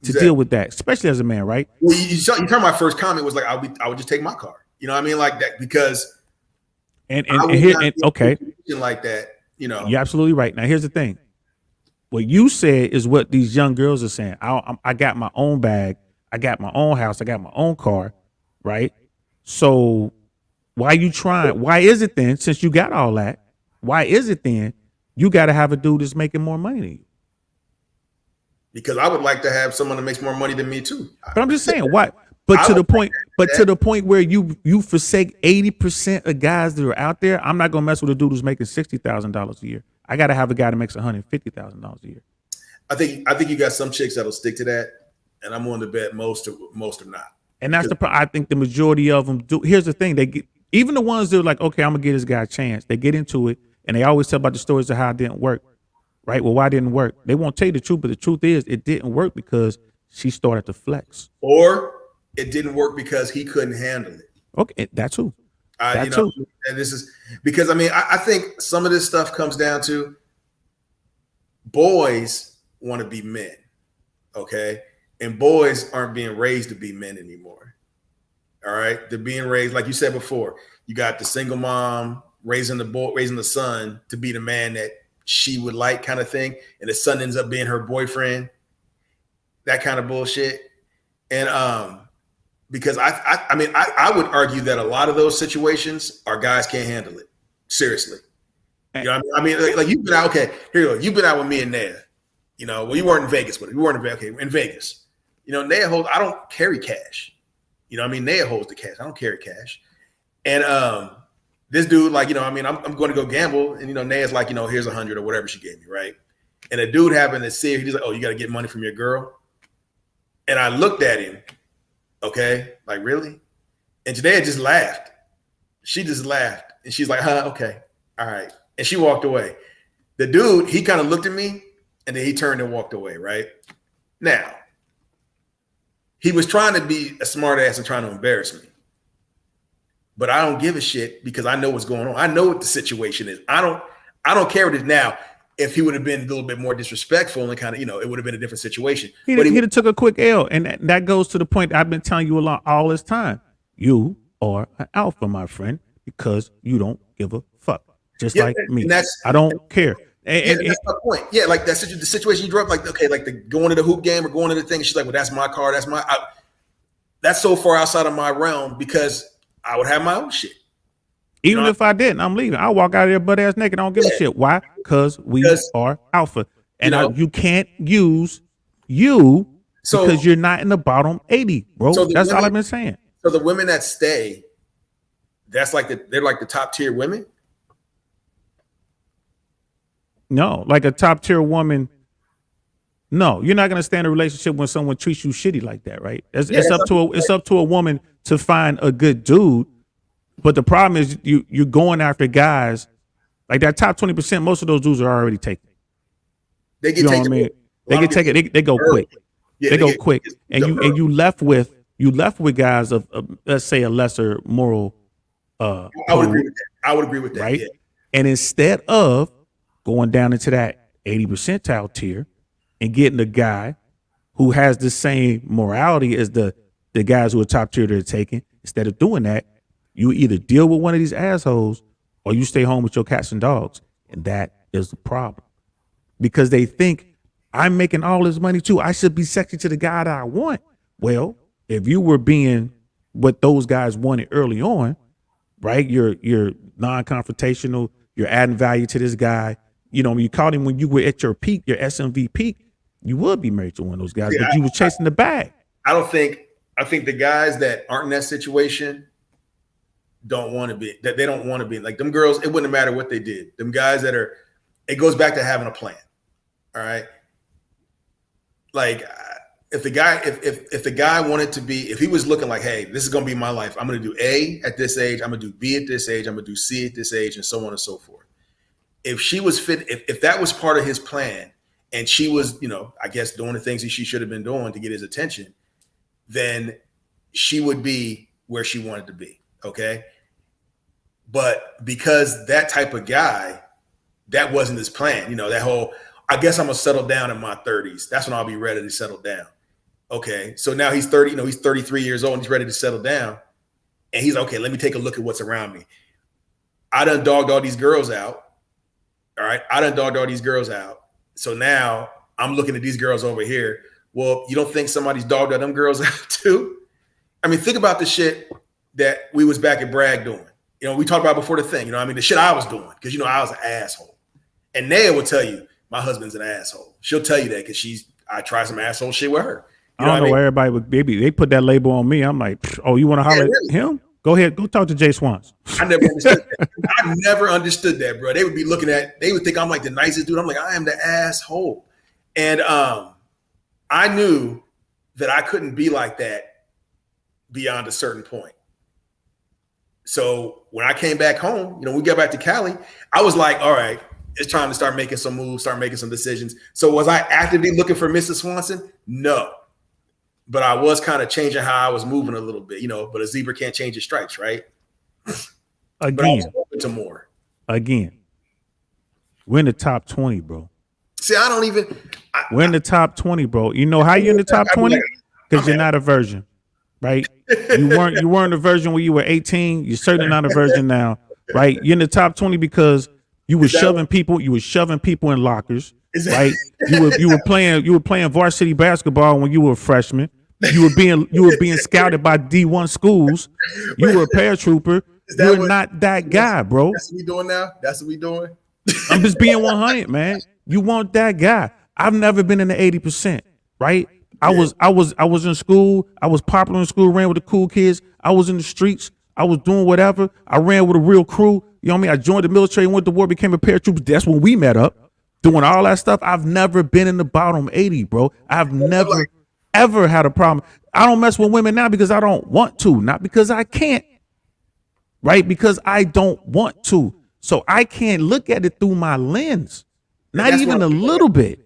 to deal with that, especially as a man, right? Well, you heard my first comment was like, I would just take my car. You know what I mean? Like that, because okay, like that. You know, you're absolutely right. Now, here's the thing. What you said is what these young girls are saying. I got my own bag. I got my own house. I got my own car, right? So why you trying? Why is it then, since you got all that, why is it then you got to have a dude that's making more money than you? Because I would like to have someone that makes more money than me too. But I'm just saying, why? But to the point where you forsake 80% of guys that are out there. I'm not gonna mess with a dude who's making $60,000 a year. I got to have a guy that makes $150,000 a year. I think you got some chicks that'll stick to that, and I'm willing to bet most are not. And that's I think the majority of them do. Here's the thing: they get, even the ones that are like, okay, I'm gonna give this guy a chance. They get into it, and they always tell about the stories of how it didn't work. Right? Well, why didn't it work? They won't tell you the truth, but the truth is it didn't work because she started to flex. Or it didn't work because he couldn't handle it. Okay, that's who. And this is because I think some of this stuff comes down to boys want to be men, okay, and boys aren't being raised to be men anymore. All right, they're being raised like you said before. You got the single mom raising the son to be the man that she would like, kind of thing, and the son ends up being her boyfriend. That kind of bullshit, and because I would argue that a lot of those situations our guys can't handle it. Seriously. You know what I mean? Like you've been out, okay, here you go. You've been out with me and Naya. You know, well, you weren't in Vegas with it. You weren't in Vegas. Okay, in Vegas. You know, Naya holds, I don't carry cash. You know what I mean? Naya holds the cash. I don't carry cash. And this dude, like, you know, I mean, I'm going to go gamble. And, you know, Naya's like, you know, here's 100 or whatever she gave me, right? And a dude happened to see her. He's like, oh, you got to get money from your girl? And I looked at him. Okay, like really? And Janaea just laughed. She just laughed. And she's like, huh, okay, all right. And she walked away. The dude, he kind of looked at me and then he turned and walked away, right? Now, he was trying to be a smart ass and trying to embarrass me. But I don't give a shit because I know what's going on. I know what the situation is. I don't care what it is now. If he would have been a little bit more disrespectful and kind of, you know, it would have been a different situation. He'd have took a quick L. And that goes to the point I've been telling you all this time. You are an alpha, my friend, because you don't give a fuck. Just like me. I don't care. And that's my point. Yeah, like the situation you drew up, like, okay, like the going to the hoop game or going to the thing. She's like, well, that's my car. That's so far outside of my realm because I would have my own shit. Even if I didn't, I'm leaving. I'll walk out of there butt ass naked. I don't give a shit. Why? Because we are alpha. And you can't use you because you're not in the bottom 80, bro. That's all I've been saying. So the women that stay, they're like the top tier women. No, like a top tier woman. No, you're not gonna stay in a relationship when someone treats you shitty like that, right? It's up to a woman to find a good dude. But the problem is you're going after guys like that top 20%. Most of those dudes are already taken. They get You know taken. what I mean? They get taken. They go quick. Yeah, they go quick, and you left with guys of let's say a lesser moral. I would agree with that. I would agree with that. Right. Yeah. And instead of going down into that 80 percentile tier and getting a guy who has the same morality as the guys who are top tier they're taking, instead of doing that, you either deal with one of these assholes or you stay home with your cats and dogs. And that is the problem. Because they think I'm making all this money too. I should be sexy to the guy that I want. Well, if you were being what those guys wanted early on, right? You're non-confrontational. You're adding value to this guy. You know, you caught him when you were at your peak, your SMV peak. You would be married to one of those guys, but you were chasing the bag. I think the guys that aren't in that situation don't want to be. That they don't want to be like them girls. It wouldn't matter what they did. Them guys that are. It goes back to having a plan. All right. Like if the guy wanted to be, if he was looking like, hey, this is going to be my life. I'm going to do A at this age. I'm going to do B at this age. I'm going to do C at this age, and so on and so forth. If she was fit, if that was part of his plan, and she was, you know, I guess doing the things that she should have been doing to get his attention, then she would be where she wanted to be. Okay. But because that type of guy, that wasn't his plan, you know, that whole, I guess I'm gonna settle down in my 30s. That's when I'll be ready to settle down. Okay. So now he's 30, you know, he's 33 years old and he's ready to settle down. And he's okay, let me take a look at what's around me. I done dogged all these girls out. All right. I done dogged all these girls out. So now I'm looking at these girls over here. Well, you don't think somebody's dogged all them girls out too? I mean, think about the shit that we was back at Bragg doing. You know, we talked about before the thing, you know, I mean, the shit I was doing, because, you know, I was an asshole. And Naya will tell you, my husband's an asshole. She'll tell you that because I tried some asshole shit with her. I don't know why everybody would, baby, they put that label on me. I'm like, oh, you want to holler at him? Go ahead, go talk to Jay Swans. I never understood that. I never understood that, bro. They would be looking at, they would think I'm like the nicest dude. I'm like, I am the asshole. And I knew that I couldn't be like that beyond a certain point. So when I came back home, you know, we got back to Cali, I was like, all right, it's time to start making some moves, start making some decisions. So was I actively looking for Mrs. Swanson? No. But I was kind of changing how I was moving a little bit, you know, but a zebra can't change its stripes, right? Again. But I was open to more. Again. We're in the top 20, bro. See, I don't even. We're in the top 20, bro. You know how you're in the top 20? Because you're not a virgin, right? You weren't a virgin when you were 18. You're certainly not a virgin now, right? You're in the top 20 because you were shoving people in lockers, right? You were playing varsity basketball when you were a freshman. You were being scouted by D1 schools. You were a paratrooper. You're not that guy, bro. That's what we doing now? That's what we doing? I'm just being 100, man. You want that guy. I've never been in the 80%, right? I was in school. I was popular in school, ran with the cool kids. I was in the streets. I was doing whatever. I ran with a real crew. You know what I mean? I joined the military, went to war, became a paratrooper. That's when we met up, doing all that stuff. I've never been in the bottom 80, bro. I've never, ever had a problem. I don't mess with women now because I don't want to, not because I can't, right? Because I don't want to. So I can't look at it through my lens, not even a little bit.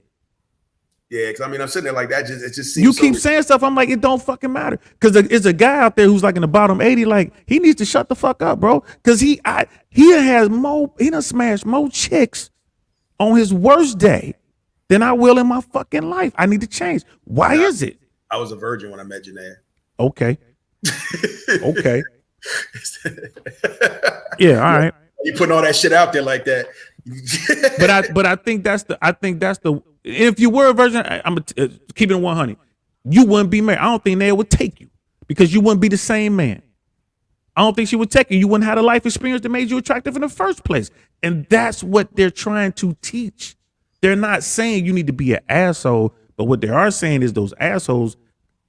Yeah, because I mean, I'm sitting there like that. It just seems you keep saying stuff. I'm like, it don't fucking matter. Because there's a guy out there who's like in the bottom 80. Like, he needs to shut the fuck up, bro. Because he done smashed more chicks on his worst day than I will in my fucking life. I need to change. Why is it? I was a virgin when I met Janae. Okay. Okay. Yeah. All right. You putting all that shit out there like that. but I think that's the. If you were a virgin, I'm keeping it 100. You wouldn't be married. I don't think Naya would take you because you wouldn't be the same man. I don't think she would take you. You wouldn't have a life experience that made you attractive in the first place. And that's what they're trying to teach. They're not saying you need to be an asshole, but what they are saying is those assholes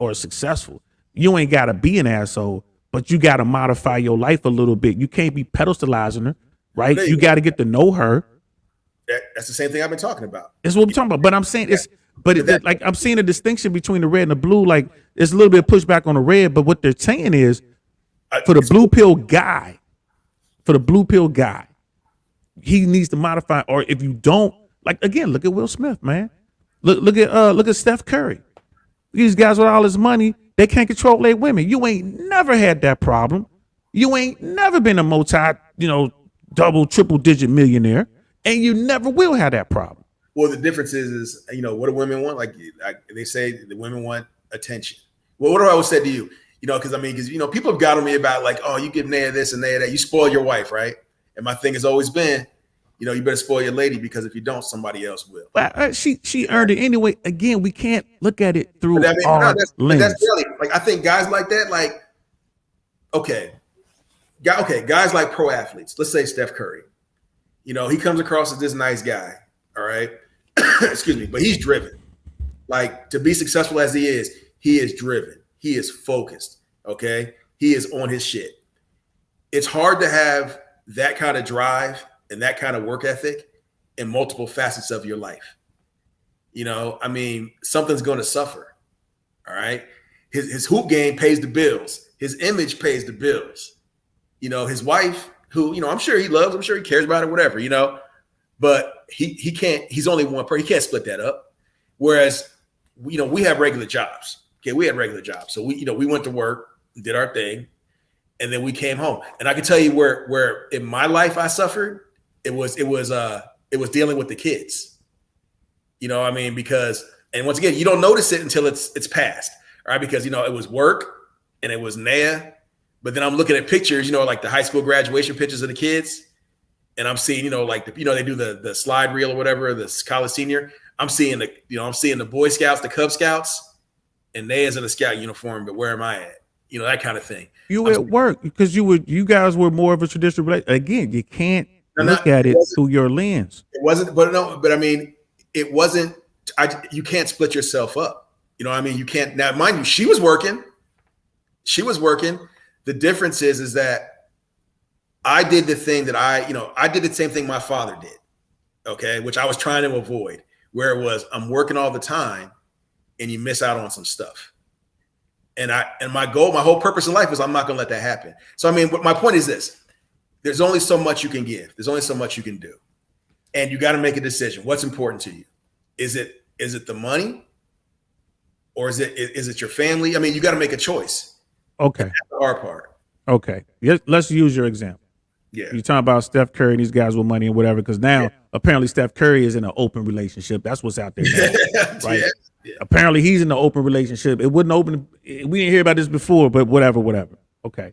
are successful. You ain't got to be an asshole, but you got to modify your life a little bit. You can't be pedestalizing her, right? There You you got to get to know her. That's the same thing I've been talking about. That's what we're talking about. But I'm saying like I'm seeing a distinction between the red and the blue. Like there's a little bit of pushback on the red, but what they're saying is for the blue pill guy, he needs to modify. Or if you don't, like again, look at Will Smith, man. Look at Steph Curry. These guys with all this money, they can't control their women. You ain't never had that problem. You ain't never been a double, triple digit millionaire, and you never will have that problem. Well, the difference is what do women want? Like they say, the women want attention. Well, what do I always say to you? Because people have got on me about like, oh, you give Naya this and Naya that. You spoil your wife, right? And my thing has always been, you better spoil your lady, because if you don't, somebody else will. But she earned it anyway. Again, we can't look at it through our lens. That's really, like, I think guys like that, like, guys like pro athletes. Let's say Steph Curry. He comes across as this nice guy. All right, excuse me, but he's driven. Like, to be successful as he is driven. He is focused. Okay, he is on his shit. It's hard to have that kind of drive and that kind of work ethic in multiple facets of your life. Something's going to suffer. All right. His hoop game pays the bills. His image pays the bills. His wife, who, I'm sure he loves, I'm sure he cares about it, whatever, but he can't, he's only one person. He can't split that up. Whereas, we have regular jobs. Okay. We had regular jobs. So we went to work, did our thing, and then we came home. And I can tell you where in my life I suffered, it was dealing with the kids. Because, and once again, you don't notice it until it's past, all right? Because, it was work and it was Naya, but then I'm looking at pictures, like the high school graduation pictures of the kids. And I'm seeing, they do the slide reel or whatever, the college senior. I'm seeing the Boy Scouts, the Cub Scouts, and Naya's in a scout uniform, but where am I at? That kind of thing. You at work because you guys were more of a traditional relationship. Again, you can't look at it through your lens. It wasn't, it wasn't. You can't split yourself up. You can't. Now, mind you, she was working. The difference is that I did the thing that I did the same thing my father did. Okay, which I was trying to avoid, where it was I'm working all the time, and you miss out on some stuff. And my goal, my whole purpose in life is I'm not going to let that happen. So, my point is this. There's only so much you can give. There's only so much you can do. And you got to make a decision. What's important to you? Is it the money? Or is it your family? You got to make a choice. Okay. That's the hard part. Okay. Let's use your example. Yeah. You're talking about Steph Curry and these guys with money and whatever, because now apparently Steph Curry is in an open relationship. That's what's out there now, right? Yeah. Apparently he's in an open relationship. It wouldn't open. We didn't hear about this before, but whatever. Okay.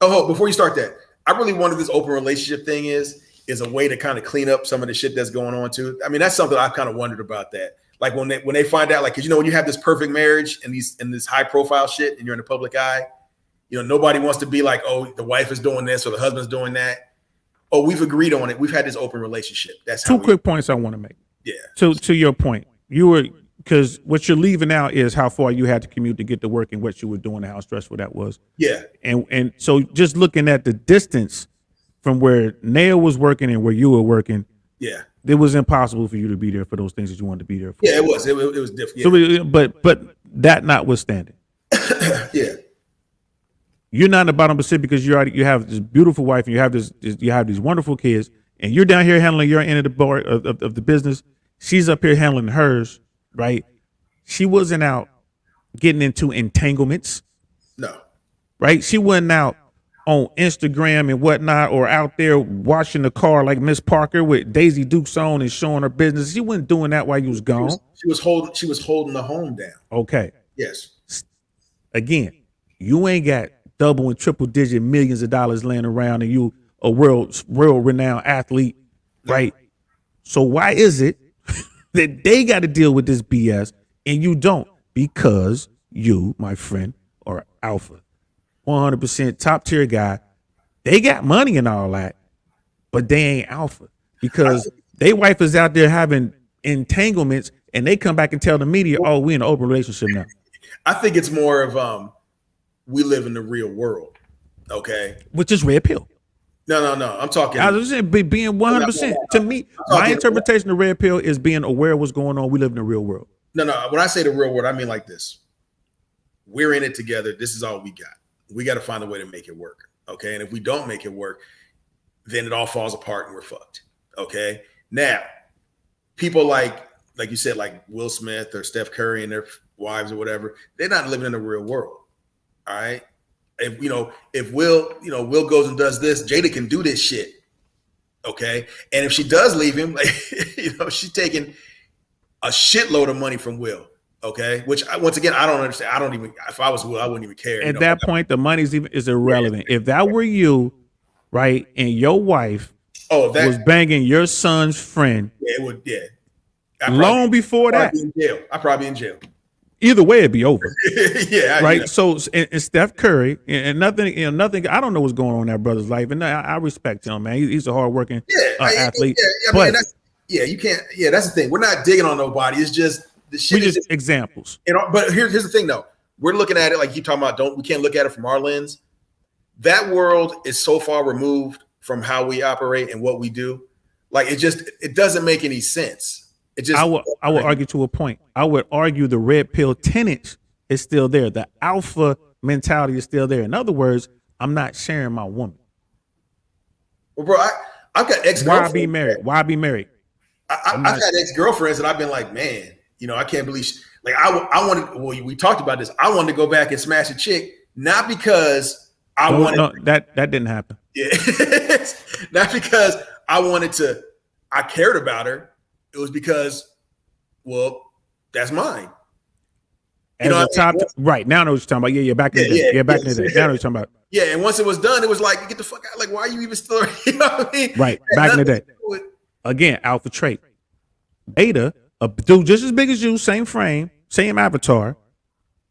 Oh, before you start that, I really wonder this open relationship thing is a way to kind of clean up some of the shit that's going on too. That's something I've kind of wondered about that. Like when they find out, like, cause when you have this perfect marriage and this high profile shit and you're in the public eye, nobody wants to be like, oh, the wife is doing this or the husband's doing that. Oh, we've agreed on it. We've had this open relationship. That's two quick points I want to make. Yeah. To your point, because what you're leaving out is how far you had to commute to get to work and what you were doing and how stressful that was. Yeah. And so just looking at the distance from where Naya was working and where you were working, yeah, it was impossible for you to be there for those things that you wanted to be there for. Yeah, it was. It was different. Yeah. So, but that notwithstanding, yeah, you're not in the bottom Pacific because you have this beautiful wife and you have these wonderful kids, and you're down here handling your end of the bar of the business. She's up here handling hers, right? She wasn't out getting into entanglements. No. Right? She wasn't out on Instagram and whatnot, or out there washing the car like Miss Parker with Daisy Dukes on and showing her business. She wasn't doing that while you was gone. She was holding the home down. Okay. Yes. Again, you ain't got double and triple digit millions of dollars laying around and you a world renowned athlete, right? So why is it that they got to deal with this BS and you don't? Because you, my friend, are alpha. 100% top tier guy. They got money and all that, but they ain't alpha because they wife is out there having entanglements and they come back and tell the media, oh, we in an open relationship now. I think it's more of we live in the real world. Okay. which is red pill. No. I'm talking. I was saying being 100%. To me, my interpretation of red pill is being aware of what's going on. We live in the real world. No. When I say the real world, I mean like this. We're in it together. This is all we got. We got to find a way to make it work. Okay. And if we don't make it work, then it all falls apart and we're fucked. Okay. Now, people like you said, like Will Smith or Steph Curry and their wives or whatever, they're not living in the real world. All right. If Will goes and does this, Jada can do this shit. Okay. And if she does leave him, like, she's taking a shitload of money from Will. Okay. Which once again, I don't understand. I don't even, if I was Will, I wouldn't even care. At that point, the money is irrelevant. If that were you, right, and your wife was banging your son's friend. Yeah, it would. Yeah. Long before that. I'd probably be in jail. Either way, it'd be over. Yeah. Right. So, and Steph Curry, and nothing. I don't know what's going on in that brother's life, and I respect him, man. He's a hardworking athlete. Yeah, you can't. Yeah, that's the thing. We're not digging on nobody. It's just the shit. We just examples. But here's the thing, though. We're looking at it like you talking about. We can't look at it from our lens. That world is so far removed from how we operate and what we do. Like it doesn't make any sense. I will argue to a point. I would argue the red pill tenet is still there. The alpha mentality is still there. In other words, I'm not sharing my woman. Well, bro, I've got ex-girlfriends. Why be married? I've had ex-girlfriends and I've been like, man, I can't believe. I wanted. Well, we talked about this. I wanted to go back and smash a chick, not because I wanted. No, that didn't happen. Yeah, not because I cared about her. It was because, well, that's mine. Right now, I know what you're talking about. Yeah, back in the day. Yeah, back in the day. Now I know what you're talking about. Yeah, and once it was done, it was like, get the fuck out. Like, why are you even still? You know what I mean? Right, back in the day. Again, alpha trait. Ada, a dude just as big as you, same frame, same avatar,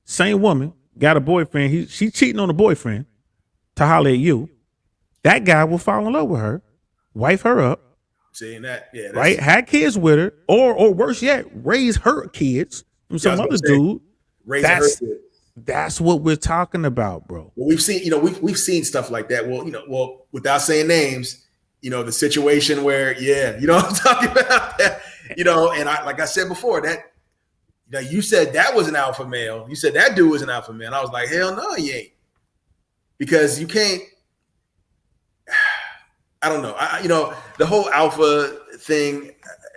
same woman, got a boyfriend. She cheating on a boyfriend to holler at you. That guy will fall in love with her, wife her up. Saying that, yeah, right? Had kids with her, or worse yet, raise her kids from some other dude. That's what we're talking about, bro. Well, we've seen, we've seen stuff like that. Well, without saying names, the situation where, I'm talking about that, and like I said before, that you said that was an alpha male. You said that dude was an alpha male. I was like, hell no, he ain't, because you can't. I don't know. The whole alpha thing.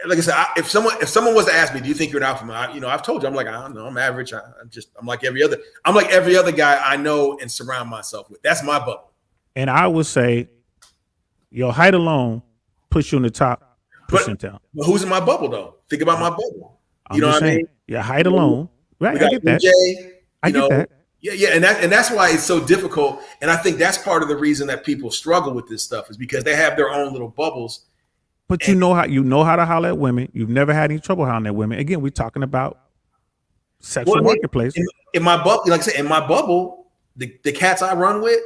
Like I said, if someone was to ask me, do you think you're an alpha male? I've told you, I'm like, I don't know. I'm average. I'm like every other guy I know and surround myself with. That's my bubble. And I would say, your height alone puts you in the top percentile. But who's in my bubble though? Think about my bubble. You know what I mean? Your height alone. Right. I get that. I get that. Yeah, and that's why it's so difficult. And I think that's part of the reason that people struggle with this stuff is because they have their own little bubbles. But you know how to holler at women. You've never had any trouble hollering at women. Again, we're talking about sexual marketplace. In my bubble, like I said, in my bubble, the cats I run with,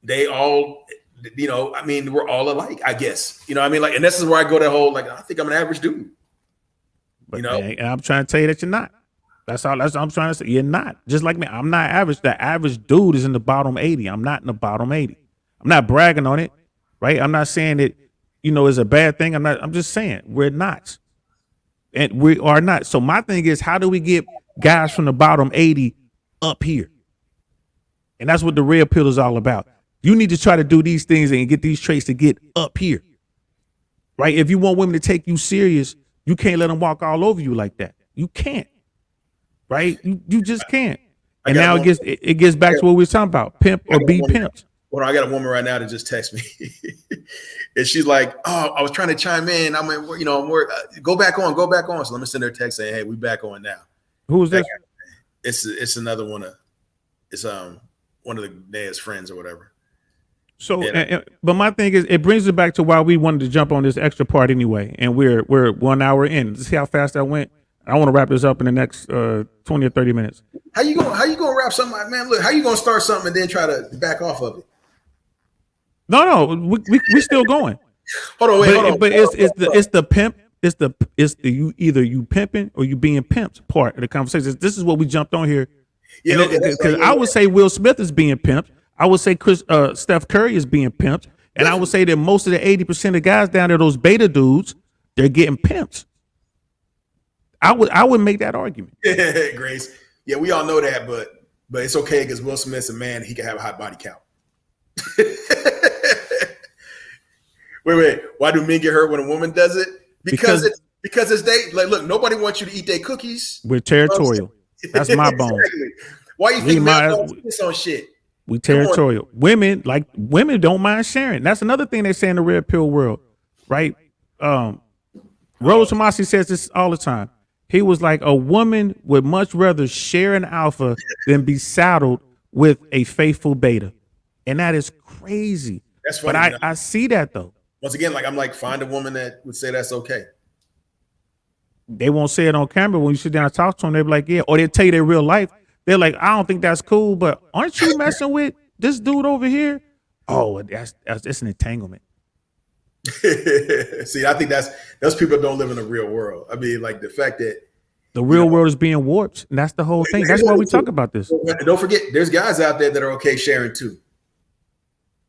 they all, we're all alike, I guess. And this is where I go that whole, like, I think I'm an average dude. But, and I'm trying to tell you that you're not. That's all I'm trying to say. You're not. Just like me, I'm not average. The average dude is in the bottom 80. I'm not in the bottom 80. I'm not bragging on it, right? I'm not saying that, is a bad thing. I'm just saying we're not. And we are not. So my thing is, how do we get guys from the bottom 80 up here? And that's what the red pill is all about. You need to try to do these things and get these traits to get up here, right? If you want women to take you serious, you can't let them walk all over you like that. You can't. Right, you just can't, and now it gets back to what we were talking about: pimp or be pimped. Well, I got a woman right now that just texted me, and she's like, "Oh, I was trying to chime in. I'm, go back on. So let me send her a text saying, "Hey, we back on now." Who is this? It's another one of, it's one of the Naya's friends or whatever. So, but my thing is, it brings it back to why we wanted to jump on this extra part anyway, and we're 1 hour in. See how fast that went. I want to wrap this up in the next 20 or 30 minutes. How you gonna wrap something like, man? Look, how you gonna start something and then try to back off of it? No, we still going. Hold on. But it's the pimp. It's the you pimping or you being pimped part of the conversation. This is what we jumped on here. Yeah, because I would say Will Smith is being pimped. I would say Steph Curry is being pimped, and I would say that most of the 80% of guys down there, those beta dudes, they're getting pimped. I would make that argument. Grace. Yeah, we all know that, but it's okay because Will Smith's a man. He can have a hot body count. Wait. Why do men get hurt when a woman does it? Because it's they like. Look, nobody wants you to eat their cookies. We're territorial. That's my bone. Exactly. Why you think men don't piss on shit? We territorial. Women don't mind sharing. That's another thing they say in the red pill world, right? Rose Tomasi says this all the time. He was like, a woman would much rather share an alpha than be saddled with a faithful beta. And that is crazy. That's funny. But I see that though. Once again, like I'm like, find a woman that would say that's okay. They won't say it on camera. When you sit down and talk to them, they'll be like, yeah. Or they'll tell you their real life. They're like, I don't think that's cool, but aren't you messing with this dude over here? Oh, that's an entanglement. See, I think those people don't live in the real world. I mean, like the fact that the real world is being warped, and that's the whole thing. That's why we talk about this. Don't forget, there's guys out there that are okay sharing too.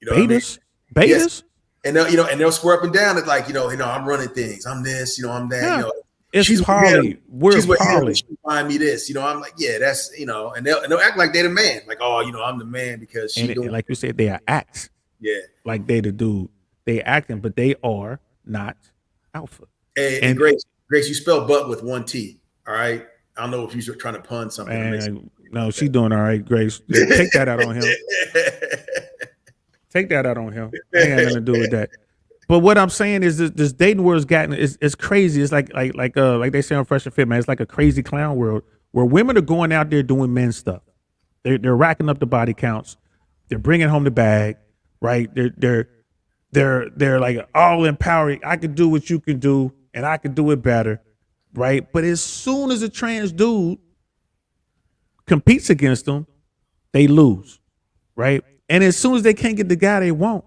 You know, betas. Yes. And they'll square up and down. It's like, I'm running things. I'm this. I'm that. Yeah. It's Polly. We're Polly. She find me this. I'm like, yeah, that's and they'll act like they're the man. Like, oh, I'm the man because she. And like you said, they are acts. Yeah. Like they the dude. They acting, but they are not alpha. And Grace, you spell butt with one T. All right. I don't know if you're trying to pun something. No, she's doing all right, Grace. Take that out on him. Take that out on him. I ain't got nothing to do with that. But what I'm saying is this dating world's gotten it's crazy. It's like they say on Fresh and Fit, man. It's like a crazy clown world where women are going out there doing men stuff. They're racking up the body counts. They're bringing home the bag, right? They're like all empowering. I can do what you can do, and I can do it better, right? But as soon as a trans dude competes against them, they lose, right? And as soon as they can't get the guy they want,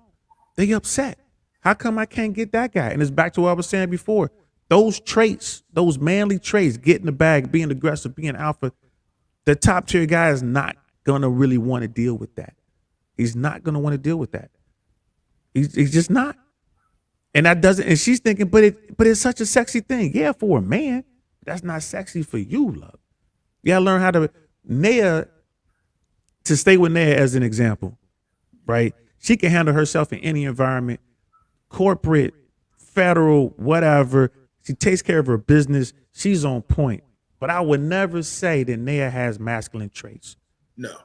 they upset. How come I can't get that guy? And it's back to what I was saying before. Those traits, those manly traits, getting the bag, being aggressive, being alpha, the top tier guy is not gonna really want to deal with that. He's not gonna want to deal with that. He's just not. And that doesn't, and she's thinking, but it's such a sexy thing. Yeah, for a man, that's not sexy for you, love. You gotta learn how to, to stay with Naya as an example, right? She can handle herself in any environment, corporate, federal, whatever. She takes care of her business. She's on point. But I would never say that Naya has masculine traits. No,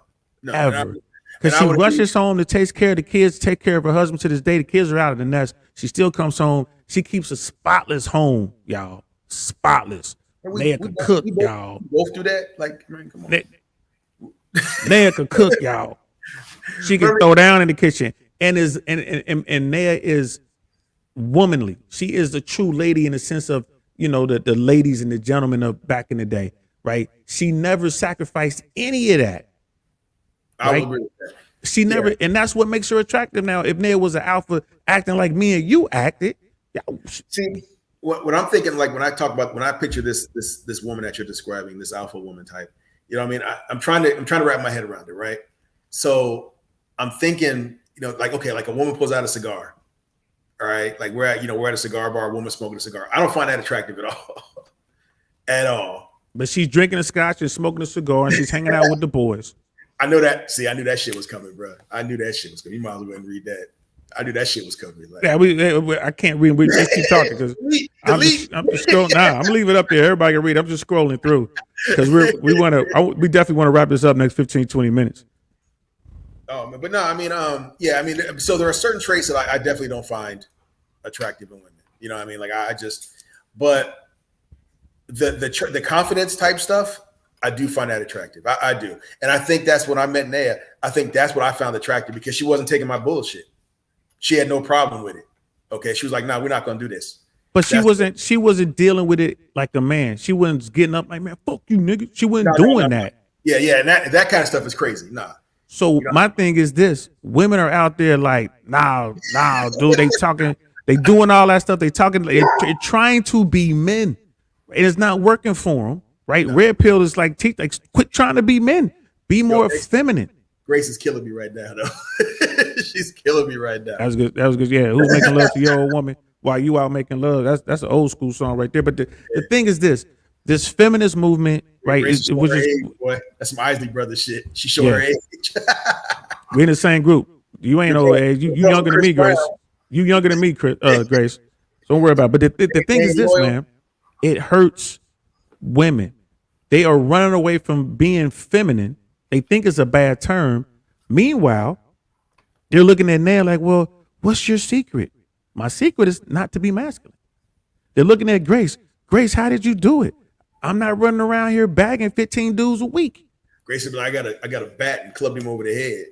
ever. Because she rushes home to take care of the kids, take care of her husband to this day. The kids are out of the nest. She still comes home. She keeps a spotless home, y'all. Spotless. Naya can cook, y'all. We both do that? Like, man, come on. Naya can cook, y'all. She can throw down in the kitchen. And Naya is womanly. She is the true lady in the sense of, the ladies and the gentlemen of back in the day, right? She never sacrificed any of that. I would agree with that. She never, and that's what makes her attractive now. If Naya was an alpha acting like me and you acted, see what I'm thinking. Like when I picture this woman that you're describing, this alpha woman type. I'm trying to wrap my head around it, right? So I'm thinking, like okay, like a woman pulls out a cigar. All right, like we're at a cigar bar, a woman smoking a cigar. I don't find that attractive at all, at all. But she's drinking a scotch and smoking a cigar, and she's hanging out with the boys. I know that. See, I knew that shit was coming, bro. I knew that shit was coming. You might as well go and read that. I knew that shit was coming. Like, yeah, I can't read. We just keep talking because I'm just scrolling. Nah, I'm leaving it up there. Everybody can read. I'm just scrolling through because we definitely want to wrap this up next 15, 20 minutes. Oh, but no, so there are certain traits that I definitely don't find attractive in women. But the confidence type stuff, I do find that attractive. I do. And I think that's when I met Naya. I think that's what I found attractive because she wasn't taking my bullshit. She had no problem with it. Okay. She was like, nah, we're not going to do this. But she wasn't dealing with it like a man. She wasn't getting up like, man, fuck you, nigga. She wasn't doing that. Yeah. And that kind of stuff is crazy. Nah. So my thing is this: women are out there like, nah, dude. They doing all that stuff. They're trying to be men. It is not working for them, right? No. Red pill is like quit trying to be men. Be more feminine. Grace is killing me right now, though. She's killing me right now. That was good. That was good. Yeah. Who's making love to your old woman while you out making love? That's an old school song right there. But the thing is this feminist movement, right? Grace It was just age, boy. That's some Isley Brothers shit. She showed her age. we in the same group. You ain't old age. You younger than me, Grace. You younger than me, Grace. Don't worry about it. But the thing is this, man. It hurts women. They are running away from being feminine. They think it's a bad term. Meanwhile, they're looking at Nair like, well, what's your secret? My secret is not to be masculine. They're looking at Grace. Grace, how did you do it? I'm not running around here bagging 15 dudes a week. Grace said, I got a bat and clubbed him over the head.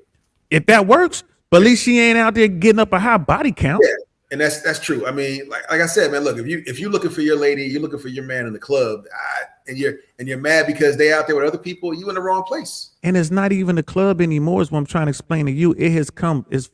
If that works, but at least she ain't out there getting up a high body count. Yeah, and that's true. I mean, like I said, man, look, if you're looking for your lady, you're looking for your man in the club, and you're mad because they out there with other people, you in the wrong place. And it's not even a club anymore, is what I'm trying to explain to you. It's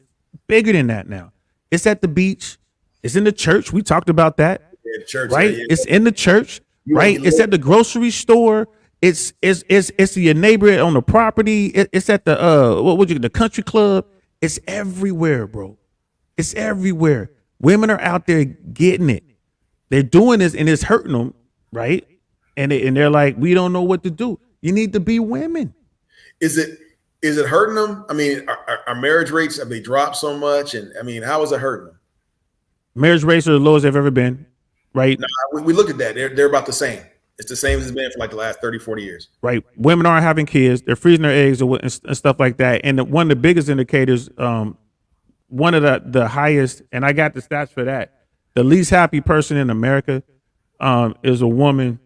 bigger than that now. It's at the beach. It's in the church. We talked about that. Yeah, the church, right? Yeah. It's in the church, right? It's at the grocery store. It's your neighbor on the property. It's at the the country club. It's everywhere, bro. It's everywhere. Women are out there getting it. They're doing this and it's hurting them, right? And they're like, we don't know what to do. You need to be women. Is it hurting them? I mean, our marriage rates, have they dropped so much? And I mean, how is it hurting them? Marriage rates are the lowest they've ever been, right? No, we look at that. They're about the same. It's the same as it's been for like the last 30, 40 years. Right. Women aren't having kids. They're freezing their eggs and stuff like that. And one of the biggest indicators, one of the highest, and I got the stats for that, the least happy person in America is a woman,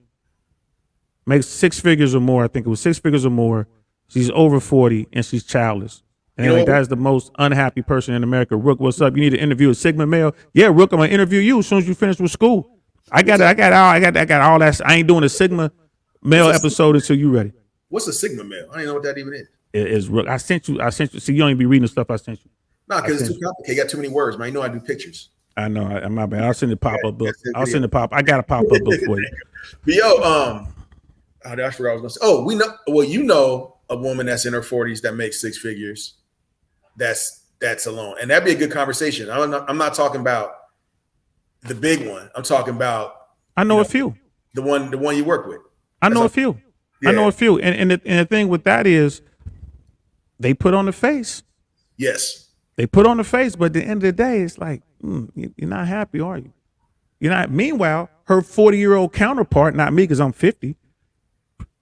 makes 6 figures or more. I think it was 6 figures or more. She's over 40 and she's childless. And that is the most unhappy person in America. Rook, what's up? You need to interview a Sigma male? Yeah, Rook, I'm gonna interview you as soon as you finish with school. I got all that. I ain't doing a Sigma male episode until you ready. What's a Sigma male? I don't even know what that even is. It is Rook. I sent you. See, you don't even be reading the stuff I sent you. No, because it's too complicated. You got too many words, man. You know I do pictures. I know. My bad. I'll send the pop-up book. I got a pop-up book for you. But yo, I forgot what I was gonna say. Oh, we know. Well, you know a woman that's in her 40s that makes 6 figures. That's alone, and that'd be a good conversation. I'm not talking about the big one. I'm talking about. I know a few. The one you work with. I know a few. Yeah. I know a few, and the thing with that is, they put on the face. Yes, they put on the face, but at the end of the day, it's like you're not happy, are you? You're not. Meanwhile, her 40-year-old counterpart, not me, because I'm 50.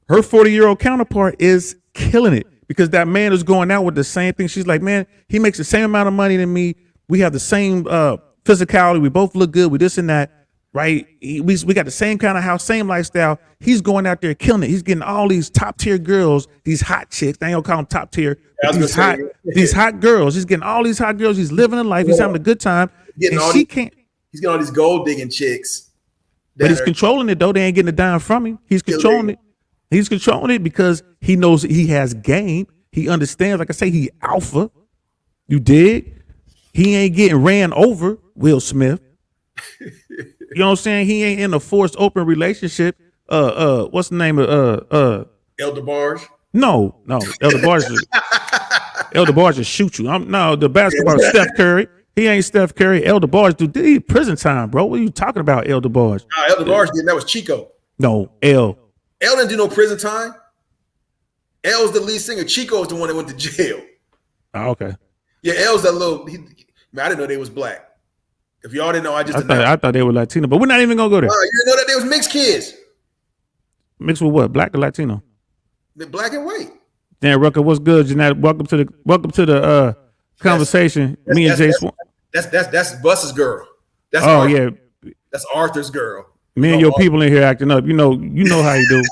Her 40-year-old counterpart is killing it. Because that man is going out with the same thing. She's like, man, he makes the same amount of money than me. We have the same physicality. We both look good. We this and that, right? We got the same kind of house, same lifestyle. He's going out there killing it. He's getting all these top tier girls, these hot chicks. They ain't gonna call them top tier. These hot girls. He's getting all these hot girls. He's living a life. He's having a good time. He's getting all these gold digging chicks. But he's controlling it though. They ain't getting a dime from him. He's controlling it. He's controlling it because he knows he has game. He understands. Like I say, he alpha. You dig? He ain't getting ran over, Will Smith. You know what I'm saying? He ain't in a forced open relationship. What's the name of El DeBarge? No. El DeBarge will shoot you. The basketball Steph Curry. He ain't Steph Curry. El DeBarge, dude, he prison time, bro. What are you talking about, El DeBarge? El DeBarge did. That was Chico. No, El didn't do no prison time. L's the lead singer. Chico is the one that went to jail. Oh, okay. Yeah, L's that little. I didn't know they was black. If y'all didn't know, I thought they were Latino, but we're not even gonna go there. You didn't know that they was mixed kids. Mixed with what? Black or Latino? They're black and white. Dan Rucker, what's good, Jeanette? Welcome to the conversation. Me and Jay Swan. That's Bus's girl. That's That's Arthur's girl. Me and your people in here acting up. You know how you do.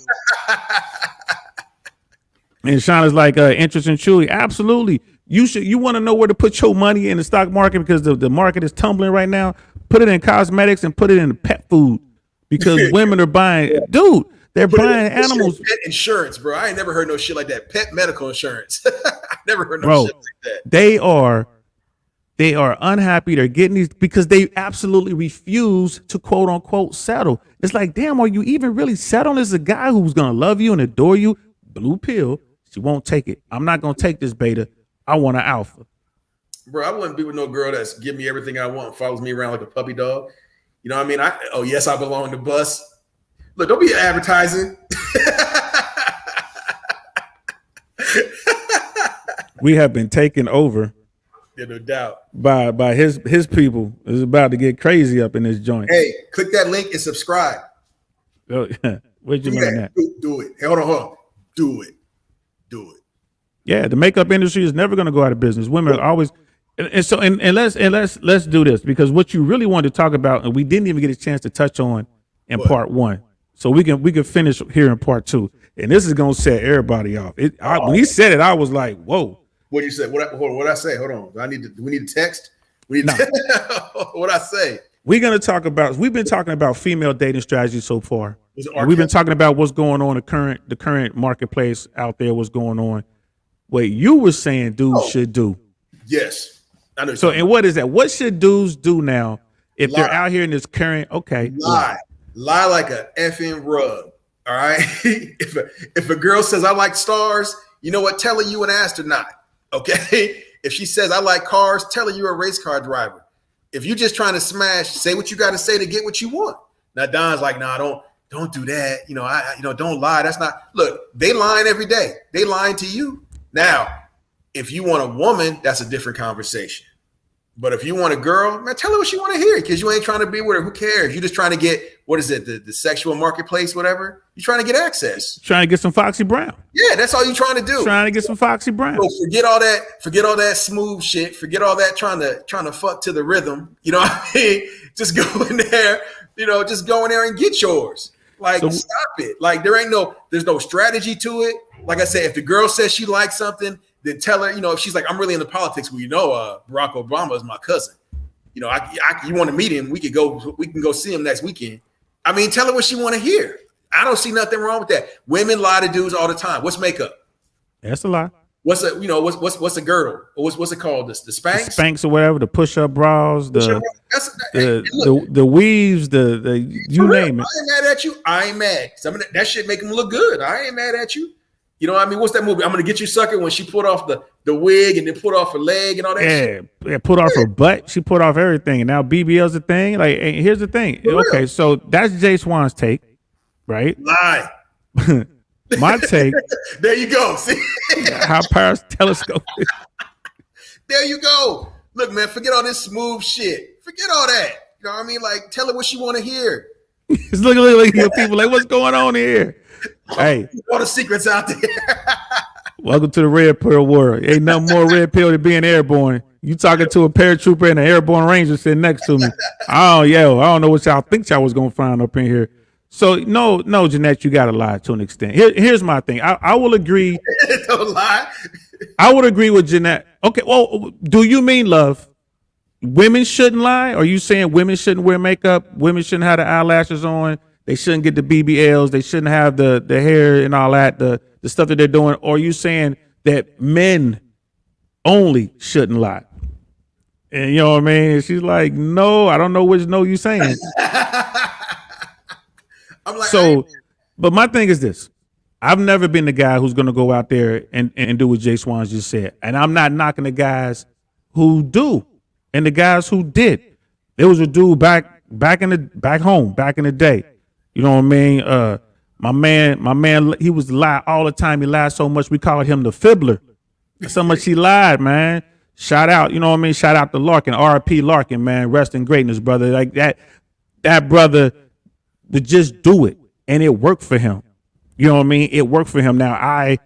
And Sean is like, interest in Chewy. Absolutely. You want to know where to put your money in the stock market because the market is tumbling right now. Put it in cosmetics and put it in pet food because women are buying. Dude, they're buying animals. Pet insurance, bro. I ain't never heard no shit like that. Pet medical insurance. I never heard no shit like that. They are unhappy. They're getting these because they absolutely refuse to quote unquote settle. It's like, damn, are you even really settling? This is a guy who's gonna love you and adore you. Blue pill. She won't take it. I'm not gonna take this beta. I want an alpha. Bro, I wouldn't be with no girl that's give me everything I want, follows me around like a puppy dog. You know what I mean? Yes, I belong to bus. Look, don't be advertising. We have been taken over. Yeah, no doubt. By his people. It's about to get crazy up in this joint. Hey, click that link and subscribe. Where'd you learn that? Do it. Hey, hold on. Do it. Yeah, the makeup industry is never going to go out of business. Women are always, and let's do this, because what you really wanted to talk about, and we didn't even get a chance to touch on in part one, so we can finish here in part two, and this is going to set everybody off. When he said it, I was like, whoa. What you say? What I say? Hold on. Do we need to text? What I say? We've been talking about female dating strategies so far. We've been talking about what's going on in the current marketplace out there, what's going on. What you were saying dudes should do. Yes. I know. So, and what is that? What should dudes do now if they're out here in this current, Lie like a effing rug. All right. If a girl says I like stars, you know what? Tell her you an astronaut. Okay. If she says I like cars, tell her you're a race car driver. If you're just trying to smash, say what you got to say to get what you want. Now Don's like, nah, don't do that. Don't lie. That's not. Look, they lying every day. They lying to you. Now, if you want a woman, that's a different conversation. But if you want a girl, man, tell her what she want to hear, because you ain't trying to be with her. Who cares? You're just trying to get, what is it, the sexual marketplace, whatever. You're trying to get access. Trying to get some Foxy Brown. Yeah, that's all you're trying to do. Trying to get some Foxy Brown. So forget all that smooth shit. Forget all that trying to fuck to the rhythm. You know what I mean? Just go in there, just go in there and get yours. Like, stop it. Like, there's no strategy to it. Like I said, if the girl says she likes something, then tell her, if she's like, I'm really into politics. Well, Barack Obama is my cousin. You want to meet him? We can go see him next weekend. I mean, tell her what she want to hear. I don't see nothing wrong with that. Women lie to dudes all the time. What's makeup? That's a lie. What's a girdle? What's it called? The Spanx? The Spanx or whatever. The push-up bras. The weaves. You name it. I ain't mad at you. I ain't mad. Some of that shit make them look good. I ain't mad at you. You know what I mean? What's that movie? I'm gonna get you, sucker. When she put off the wig and then put off her leg and all that shit. Yeah, put off her butt. She put off everything, and now BBL's a thing. Like, here's the thing. Okay, so that's Jay Swan's take, right? Lie. My take. There you go. See how Paris telescope. There you go. Look, man, forget all this smooth shit. Forget all that. You know what I mean? Like, tell her what she want to hear. look at people like, what's going on here? Hey, all the secrets out there. Welcome to the red pill world. Ain't nothing more red pill than being airborne. You talking to a paratrooper and an airborne ranger sitting next to me. I don't know what y'all think y'all was gonna find up in here. So no, Jeanette, you gotta lie to an extent. Here's my thing. I will agree. Don't lie. I would agree with Jeanette. Okay, well, do you mean, love, women shouldn't lie? Or are you saying women shouldn't wear makeup? Women shouldn't have the eyelashes on? They shouldn't get the BBLs. They shouldn't have the hair and all that, the stuff that they're doing. Or are you saying that men only shouldn't lie? And you know what I mean? And she's like, no, I don't know which no you saying. I'm like, so, but my thing is this. I've never been the guy who's going to go out there and do what Jay Swan just said. And I'm not knocking the guys who do and the guys who did. There was a dude back home, back in the day. You know what I mean? My man, he was lie all the time. He lied so much we called him the Fibbler. So much he lied, man. Shout out, you know what I mean? Shout out to Larkin, R.I.P. Larkin, man. Rest in greatness, brother. Like that brother would just do it, and it worked for him. You know what I mean? It worked for him. Now I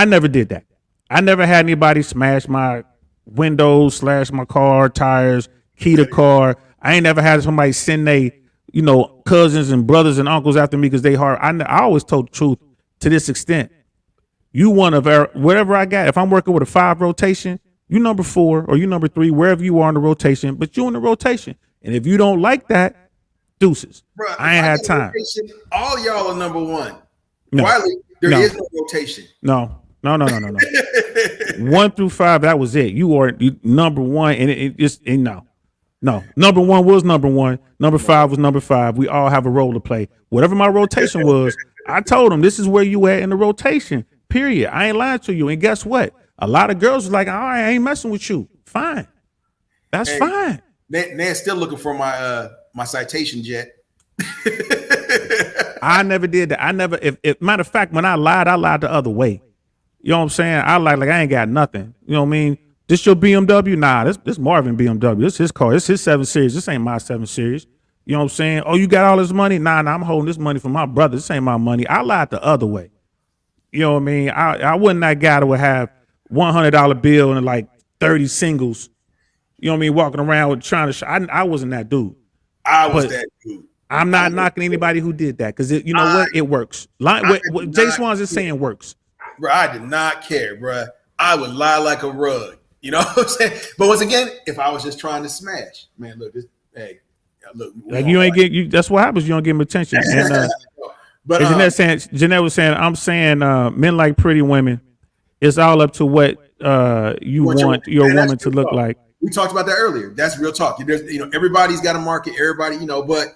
never did that. I never had anybody smash my windows, slash my car tires, key the car. I ain't never had somebody send they, cousins and brothers and uncles after me because they hard. I always told the truth to this extent. You one of whatever I got. If I'm working with a 5 rotation, you number 4 or you number 3, wherever you are in the rotation, but you in the rotation. And if you don't like that, deuces. Bruh, I ain't had time. Rotation, all y'all are number 1. No, Wiley, there is no rotation. No. 1 through 5, that was it. You are number 1, and it just no. Number 1 was number 1. Number 5 was number 5. We all have a role to play. Whatever my rotation was, I told them this is where you at in the rotation. Period. I ain't lying to you. And guess what? A lot of girls was like, all right, I ain't messing with you. Fine. That's fine. Nan's still looking for my my citation jet. I never did that. I never, if matter of fact, when I lied the other way. You know what I'm saying? I like I ain't got nothing. You know what I mean? This your BMW? Nah, this Marvin BMW. This his car. This his 7 Series. This ain't my 7 Series. You know what I'm saying? Oh, you got all this money? Nah, I'm holding this money for my brother. This ain't my money. I lied the other way. You know what I mean? I wasn't that guy that would have $100 bill and like 30 singles. You know what I mean? Walking around with trying to. I wasn't that dude. I was that dude. I'm not knocking anybody who did that because you know what? It works. What Jay Swans is saying works. Bro, I did not care, bro. I would lie like a rug. You know what I'm saying? But once again, if I was just trying to smash, man, look, look. Like you ain't get. That's what happens. You don't give them attention. And, but Jeanette was saying, I'm saying, men like pretty women. It's all up to what you want your woman to look like. We talked about that earlier. That's real talk. There's, everybody's got a market. Everybody, but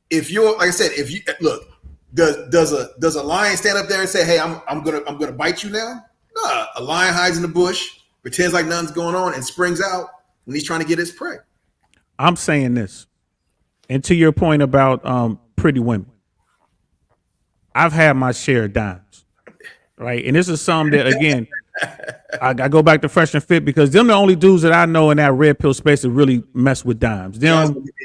if you're, like I said, if you look, does a lion stand up there and say, "Hey, I'm gonna bite you now"? Nah, a lion hides in the bush, pretends like nothing's going on, and springs out when he's trying to get his prey. I'm saying this, and to your point about pretty women, I've had my share of dimes, right? And this is something that, again, I go back to Fresh and Fit because them the only dudes that I know in that red pill space that really mess with dimes.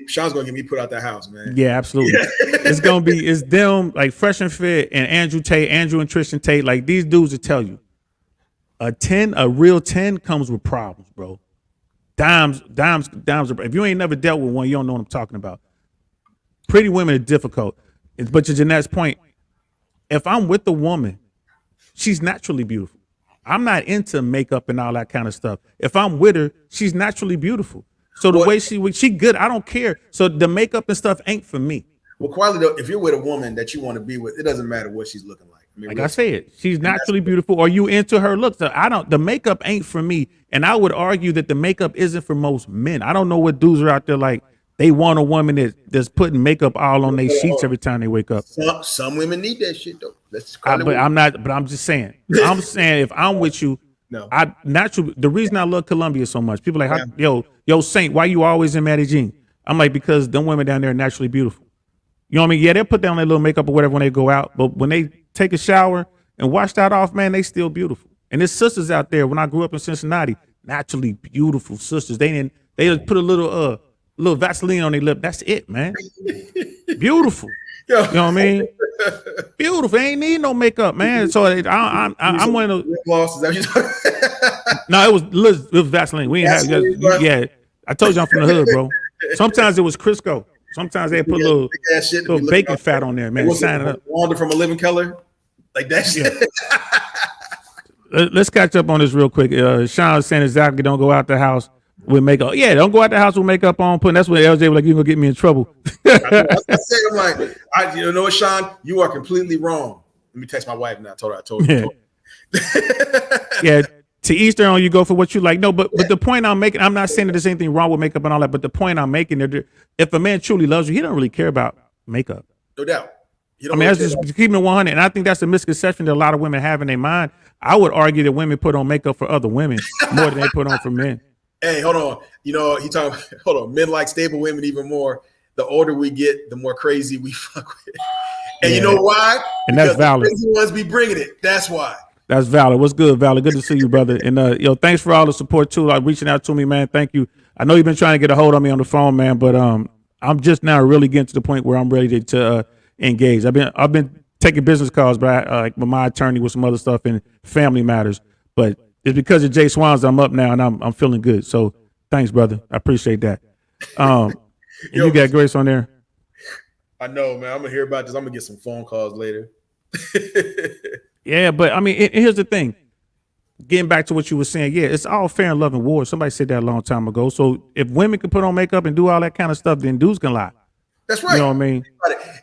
Sean's gonna get me put out the house, man. Yeah, absolutely. It's them like Fresh and Fit and Andrew and Tristan Tate. Like these dudes that tell you a real 10 comes with problems, bro. Dimes. If you ain't never dealt with one, you don't know what I'm talking about. Pretty women are difficult. But to Jeanette's point, if I'm with a woman, she's naturally beautiful. I'm not into makeup and all that kind of stuff. If I'm with her, she's naturally beautiful. So the way she good, I don't care. So the makeup and stuff ain't for me. Well, quality though, if you're with a woman that you want to be with, it doesn't matter what she's looking like. I mean, like I said, she's naturally beautiful. Or you into her looks? So the makeup ain't for me. And I would argue that the makeup isn't for most men. I don't know what dudes are out there like. They want a woman that's putting makeup all on their sheets every time they wake up. Some women need that shit though. I'm just saying. I'm saying if I'm with you, no. The reason I love Columbia so much, people are like, yo, Saint, why you always in Matty Jean? I'm like, because them women down there are naturally beautiful. You know what I mean? Yeah, they'll put down their little makeup or whatever when they go out, but when they take a shower and wash that off, man, they still beautiful. And there's sisters out there. When I grew up in Cincinnati, naturally beautiful sisters. They just put a little Vaseline on their lip. That's it, man. Beautiful. You know what I mean? Beautiful. They ain't need no makeup, man. So I'm one of those. No, it was Vaseline. We ain't have. Yeah, I told you I'm from the hood, bro. Sometimes it was Crisco. Sometimes they put a little bacon fat on there, man. Sign it up. Wander from a living color, like that shit. Let's catch up on this real quick. Sean saying exactly, don't go out the house with makeup. Yeah, don't go out the house with makeup on. That's when LJ was like, you're gonna get me in trouble. I said, I'm like, you know what, Sean? You are completely wrong. Let me text my wife now. I told her. Yeah. To each their own, you go for what you like. No, but the point I'm making, I'm not saying that there's anything wrong with makeup and all that, but the point I'm making, if a man truly loves you, he don't really care about makeup. No doubt. That's just keeping it 100. And I think that's a misconception that a lot of women have in their mind. I would argue that women put on makeup for other women more than they put on for men. Hey, hold on. Hold on. Men like stable women even more. The older we get, the more crazy we fuck with. And you know why? And because that's valid. The crazy ones be bringing it. That's why. That's valid. What's good, Valid? Good to see you, brother. And thanks for all the support too. Like reaching out to me, man. Thank you. I know you've been trying to get a hold of me on the phone, man, but I'm just now really getting to the point where I'm ready to engage. I've been taking business calls, but with my attorney with some other stuff and family matters. But it's because of Jay Swans I'm up now and I'm feeling good. So thanks, brother. I appreciate that. You got Grace on there. I know, man. I'm gonna hear about this. I'm gonna get some phone calls later. Yeah, but I mean, here's the thing. Getting back to what you were saying, yeah, it's all fair and love and war. Somebody said that a long time ago. So if women can put on makeup and do all that kind of stuff, then dudes can lie. That's right. You know what I mean?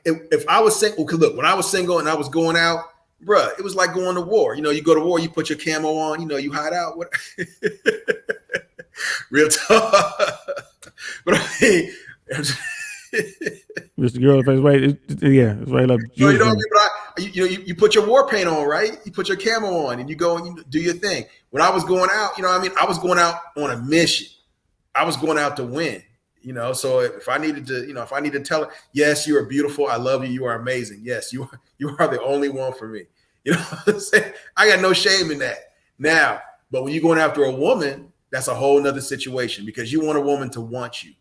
If I was single, look, when I was single and I was going out, bruh, it was like going to war. You go to war, you put your camo on, you hide out. What? Real talk. But I mean, Mr. Girl face, right? It's right up. You know what I mean? you put your war paint on, right? You put your camo on and you go and you do your thing. When I was going out, I was going out on a mission. I was going out to win, so if I needed to tell her, yes, you are beautiful. I love you. You are amazing. Yes, you are the only one for me. What I'm saying? I got no shame in that now, but when you're going after a woman, that's a whole nother situation because you want a woman to want you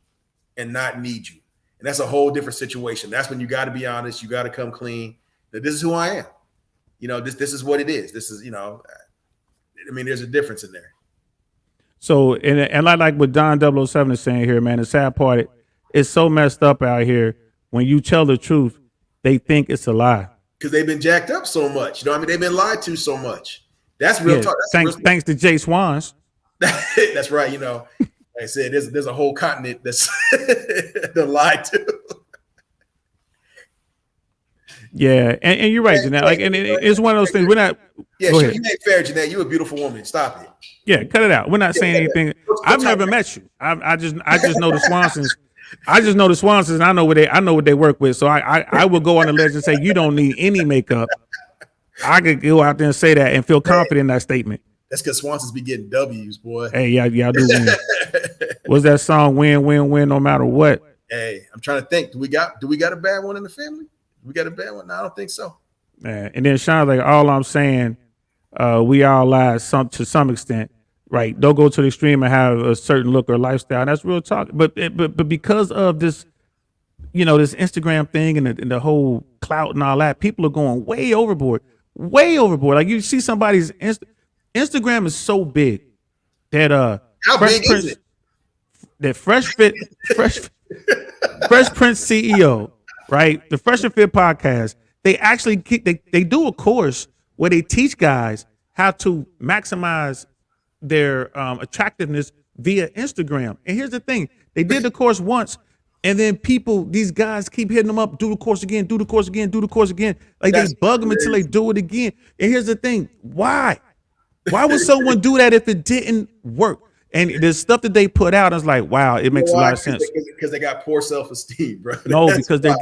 and not need you. And that's a whole different situation. That's when you got to be honest. You got to come clean. That this is who I am. This is what it is. This is, there's a difference in there. So, and I like what Don 007 is saying here, man. The sad part, it's so messed up out here. When you tell the truth, they think it's a lie. Because they've been jacked up so much. They've been lied to so much. That's real talk. That's thanks to Jay Swans. That's right. Like I said, there's a whole continent that's they're lied to. Yeah, and you're right, Jeanette. Like, and it's one of those things. We're not. Yeah, you ain't fair, Jeanette. You're a beautiful woman. Stop it. Yeah, cut it out. We're not saying anything. I've never met you. I just know the Swansons. I just know the Swansons. I know what they work with. So I will go on the ledge and say you don't need any makeup. I could go out there and say that and feel confident in that statement. That's because Swansons be getting W's, boy. Hey, y'all do win. What's that song? Win, win, win, no matter what. Hey, I'm trying to think. Do we got a bad one in the family? We got a bad one? No, I don't think so. And then Sean's like, all I'm saying, we all lie to some extent, right? Don't go to the extreme and have a certain look or lifestyle. And that's real talk. But because of this, this Instagram thing and the whole clout and all that, people are going way overboard. Like you see somebody's Instagram is so big that how big is it? That Fresh Prince CEO, right? The Fresh and Fit podcast, they actually they do a course where they teach guys how to maximize their attractiveness via Instagram. And here's the thing. They did the course once and then these guys keep hitting them up, do the course again. Like they bug them until they do it again. And here's the thing. Why would someone do that if it didn't work? And the stuff that they put out is like, wow, it makes a lot of sense. Because they got poor self-esteem, bro. No, because they're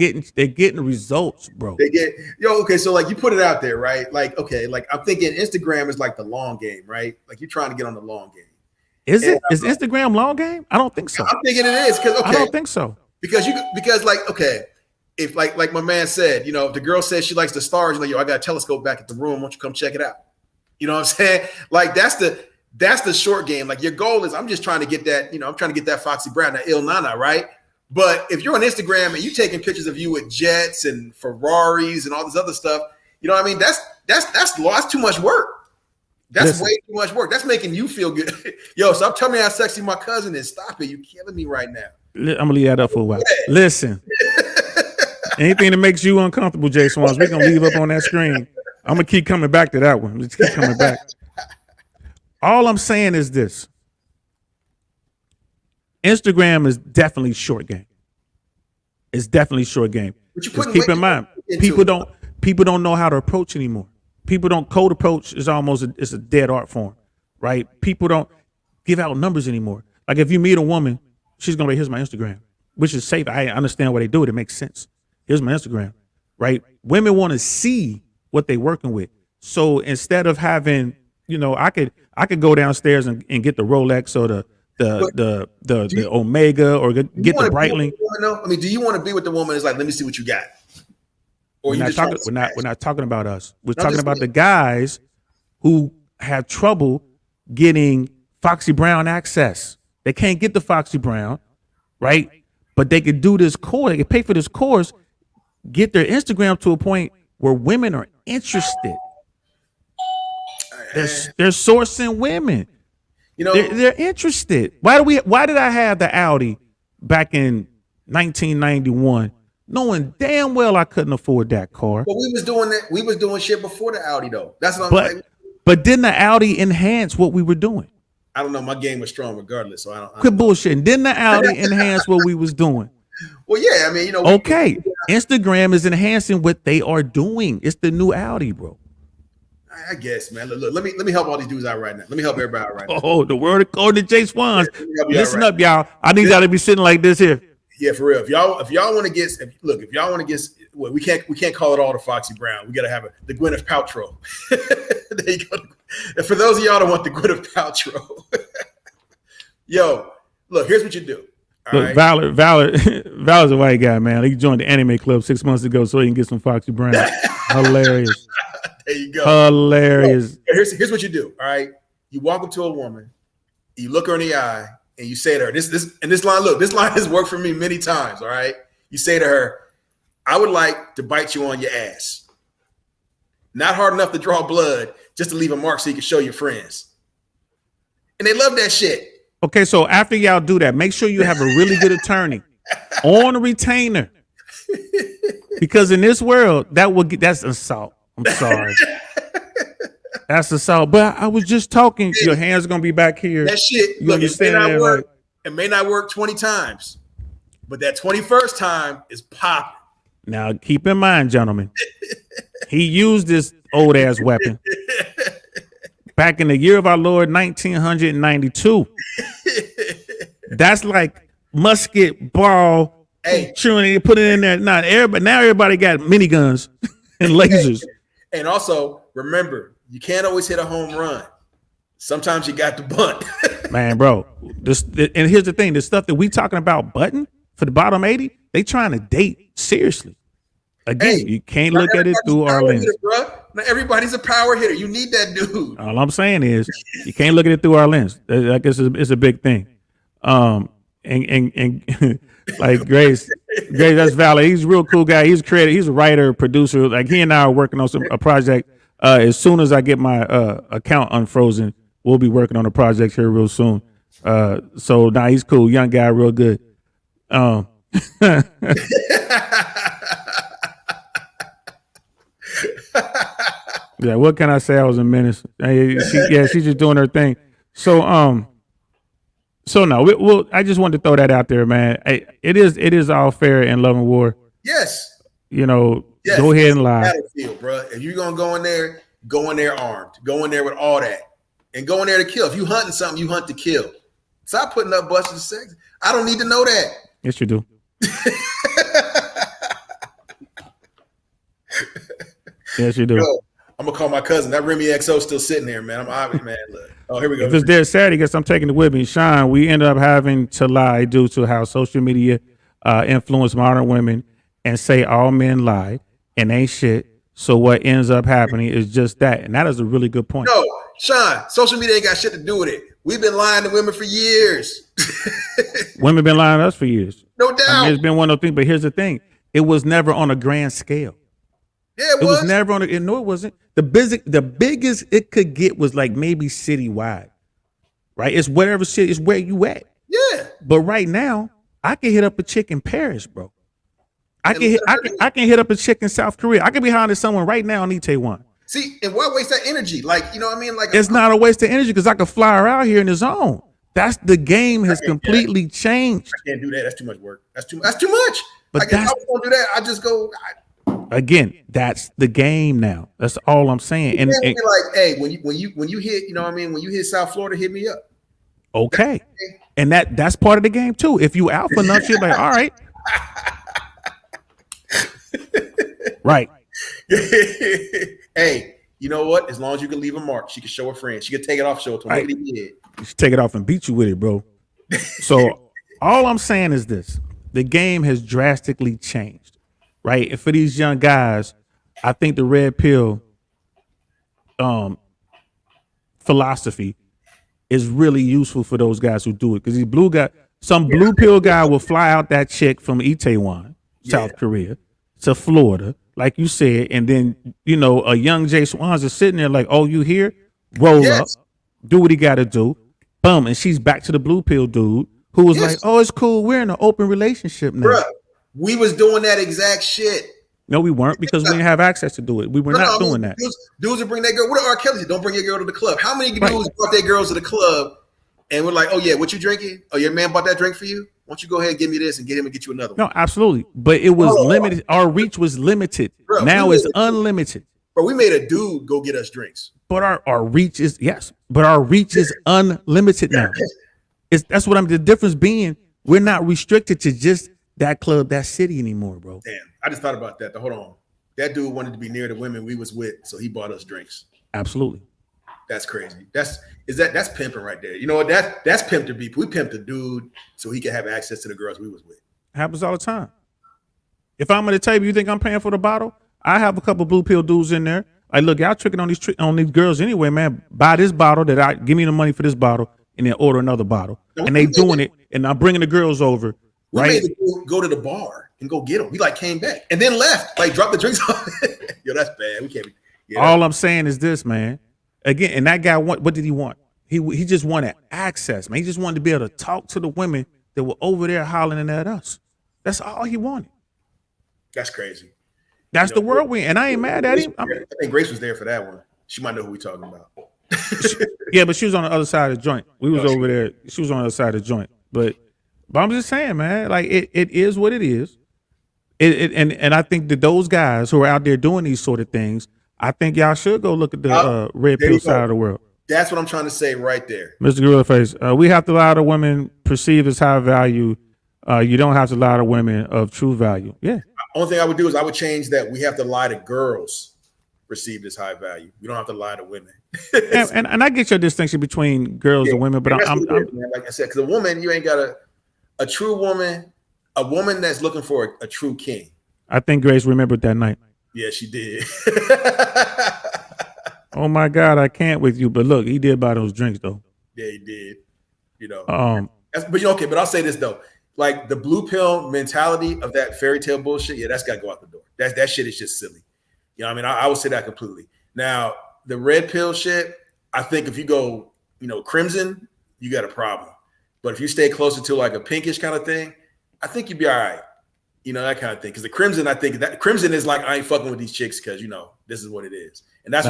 getting results, bro. Okay, so like you put it out there, right? Like, okay, like I'm thinking Instagram is like the long game, right? Like you're trying to get on the long game. Is Instagram long game? I don't think so. I'm thinking it is because I don't think so. Because if like my man said, if the girl says she likes the stars, you're like, yo, I got a telescope back at the room. Why don't you come check it out? You know what I'm saying? Like that's the short game. Like your goal is, I'm just trying to get that, I'm trying to get that Foxy Brown, that Il Nana, right? But if you're on Instagram and you taking pictures of you with jets and Ferraris and all this other stuff, that's too much work. That's way too much work. That's making you feel good. Yo, stop telling me how sexy my cousin is. Stop it. You're killing me right now. I'm gonna leave that up for a while. Yeah. Listen, anything that makes you uncomfortable, Jay Swans, we're gonna leave up on that screen. I'm gonna keep coming back to that one. Let's keep coming back. All I'm saying is this. Instagram is definitely short game. It's definitely short game. Just keep in mind, people don't know how to approach anymore. People don't code approach is it's a dead art form, right? People don't give out numbers anymore. Like if you meet a woman, she's gonna be, here's my Instagram, which is safe. I understand why they do it. It makes sense. Here's my Instagram, right? Women want to see what they're working with. So instead of having, I could go downstairs and get the Rolex or the Omega or get the Breitling. I mean, do you want to be with the woman? It's like, let me see what you got. Or we're not talking about us. We're talking about the guys who have trouble getting Foxy Brown access. They can't get the Foxy Brown, right? But they could do this course. They could pay for this course, get their Instagram to a point where women are interested. They're sourcing women. They're interested. Why did I have the Audi back in 1991, knowing damn well I couldn't afford that car? But we was doing that. We was doing shit before the Audi though. That's what I'm saying. But didn't the Audi enhance what we were doing? I don't know. My game was strong regardless, so I don't. Quit bullshitting. Didn't the Audi enhance what we was doing? Well, yeah. I mean, Okay. Instagram is enhancing what they are doing. It's the new Audi, bro. I guess, man. Look, let me help all these dudes out right now. Let me help everybody out right now. Oh, the word according to Jay Swans. Listen up, y'all. I need y'all to be sitting like this here. Yeah, for real. If y'all want to get, if y'all want to get, well, we can't call it all the Foxy Brown. We got to have the Gwyneth Paltrow. There you go. And for those of y'all that want the Gwyneth Paltrow, yo, look, here's what you do. Look, right? Valor's a white guy, man. He joined the anime club 6 months ago so he can get some Foxy Brown. Hilarious. There you go. Hilarious. Look, here's what you do. All right, you walk up to a woman, you look her in the eye, and you say to her, this line. Look, this line has worked for me many times. All right, you say to her, "I would like to bite you on your ass. Not hard enough to draw blood, just to leave a mark so you can show your friends." And they love that shit. Okay, so after y'all do that, make sure you have a really good attorney on a retainer. Because in this world, that's assault. I'm sorry. That's assault. But I was just talking. Your hands are gonna be back here. That shit, You look, understand? it may not work 20 times, but that 21st time is popping. Now, keep in mind, gentlemen, he used this old ass weapon back in the year of our Lord, 1992. That's like musket ball. Hey, Shooting, put it in there. Now everybody got miniguns and lasers. And also remember, you can't always hit a home run. Sometimes you got to bunt. Man, bro. And here's the thing: the stuff that we talking about button for the bottom 80, they trying to date seriously. Again, Hey, you can't look at it through our lens. Not everybody's a power hitter. You need that dude. All I'm saying is you can't look at it through our lens. Like it's a big thing. And like Grace, that's valid. He's a real cool guy. He's a creator. He's a writer, producer. Like he and I are working on a project. As soon as I get my account unfrozen, we'll be working on a project here real soon. So now he's cool, young guy, real good. Yeah, what can I say? I was a menace. She's just doing her thing. So no, I just wanted to throw that out there, man. It is all fair in love and war. Yes. Yes. Go ahead and lie. Battlefield, bro. If you're gonna go in there armed. Go in there with all that, and go in there to kill. If you hunting something, you hunt to kill. Stop putting up busted sex. I don't need to know that. Yes, you do. Yes, you do. Yo, I'm gonna call my cousin. That Remy XO still sitting there, man. I'm obvious, man. Look. Oh, here we go. If it's there Saturday, guess I'm taking it with me. Sean, we ended up having to lie due to how social media influence modern women and say all men lie and ain't shit. So what ends up happening is just that. And that is a really good point. No, Sean, social media ain't got shit to do with it. We've been lying to women for years. Women been lying to us for years. No doubt. I mean, it's been one of those things, but here's the thing. It was never on a grand scale. Yeah, It was never on no, it wasn't. The biggest it could get was like maybe citywide. Right? It's whatever city, it's where you at. Yeah. But right now, I can hit up a chick in Paris, bro. I can hit up a chick in South Korea. I can be behind someone right now on Itaewon. See, and why waste that energy? Like, you know what I mean? Like, It's not a waste of energy because I can fly her out here in the zone. That's the game has completely changed. I can't do that. That's too much work. That's too much. But like, if I was gonna do that, I just go. Again, that's the game now. That's all I'm saying. And be like, hey, when you hit, you know what I mean? When you hit South Florida, hit me up. Okay. And that's part of the game too. If you alpha enough, you're like, all right. Right. Hey, you know what? As long as you can leave a mark, she can show her friend. She can take it off, show it to him. Right. Look at his head. You should take it off and beat you with it, bro. So all I'm saying is this: the game has drastically changed, right? And for these young guys, I think the red pill philosophy is really useful for those guys who do it. Because some blue pill guy will fly out that chick from Itaewon, South Korea, to Florida, like you said, and then a young Jay Swans is sitting there like, oh, you here? Roll up, do what he got to do, boom, and she's back to the blue pill dude who was like, oh, it's cool, we're in an open relationship now. Bruh, we was doing that exact shit. No, we weren't because we didn't have access to do it. We were not doing that. Dudes would bring that girl. What did R. Kelly say? Don't bring your girl to the club. How many dudes brought their girls to the club and we're like, oh yeah, what you drinking? Oh, your man bought that drink for you? Why don't you go ahead and give me this and get him and get you another one? No, absolutely. But it was limited. Our reach was limited. Bro, now it's unlimited. But we made a dude go get us drinks. But our reach is but our reach is unlimited now. That's what the difference being. We're not restricted to just that club, that city anymore, bro. Damn, I just thought about that. Hold on, that dude wanted to be near the women we was with, so he bought us drinks. Absolutely. That's crazy. That's pimping right there. You know what? That's pimp to be. We pimped the dude so he could have access to the girls we was with. Happens all the time. If I'm at the table, you think I'm paying for the bottle? I have a couple blue pill dudes in there. Like, look, y'all tricking on these girls anyway, man. Buy this bottle give me the money for this bottle, and then order another bottle. And they doing it, and I'm bringing the girls over. We right? made the dude go to the bar and go get them. We like came back and then left. Like dropped the drinks off. Yo, that's bad. We can't be. Yeah, all I'm saying is this, man. Again, and that guy what did he want? He just wanted access, man. He just wanted to be able to talk to the women that were over there hollering at us. That's all he wanted. That's crazy. That's the world we in. And I ain't mad at him. I think Grace was there for that one. She might know who we talking about. Yeah, but she was on the other side of the joint. We was over there. She was on the other side of the joint. But I'm just saying, man, like it is what it is. And I think that those guys who are out there doing these sort of things, I think y'all should go look at the red pill side of the world. That's what I'm trying to say right there. Mr. Gorilla Face, we have to allow the women perceived as high value. You don't have to allow the women of true value. Yeah. Only thing I would do is I would change that. We have to lie to girls perceived as high value. We don't have to lie to women. and I get your distinction between girls and women, but I'm like I said, because a woman, you ain't got a true woman, a woman that's looking for a true king. I think Grace remembered that night. Yeah, she did. Oh my God, I can't with you. But look, he did buy those drinks though. Yeah, he did. You know. But okay, but I'll say this though. Like the blue pill mentality of that fairy tale bullshit, yeah, that's got to go out the door. That shit is just silly. You know what I mean? I would say that completely. Now, the red pill shit, I think if you go, crimson, you got a problem. But if you stay closer to like a pinkish kind of thing, I think you'd be all right. That kind of thing. Because the crimson, I think that crimson is like, I ain't fucking with these chicks because, this is what it is. And that's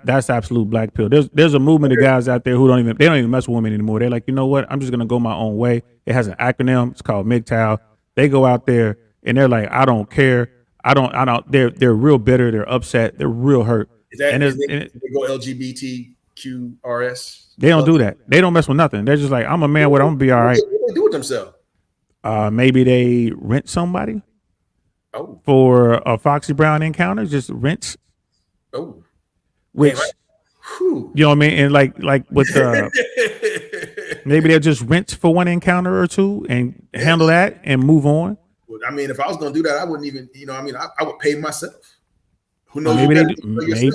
that's absolute black pill. There's a movement of guys out there who don't even mess with women anymore. They're like, you know what? I'm just gonna go my own way. It has an acronym. It's called MGTOW. They go out there and they're like, I don't care. I don't. They're real bitter. They're upset. They're real hurt. They go LGBTQRS. They don't do that. They don't mess with nothing. They're just like, I'm a man. I'm gonna be all right. What do they do with themselves? Maybe they rent somebody. Oh. For a Foxy Brown encounter, just rents. Oh, which you know what I mean, and like with maybe they'll just rent for one encounter or two and handle that and move on. Well, I mean, if I was gonna do that, I wouldn't even, I would pay myself. Who knows?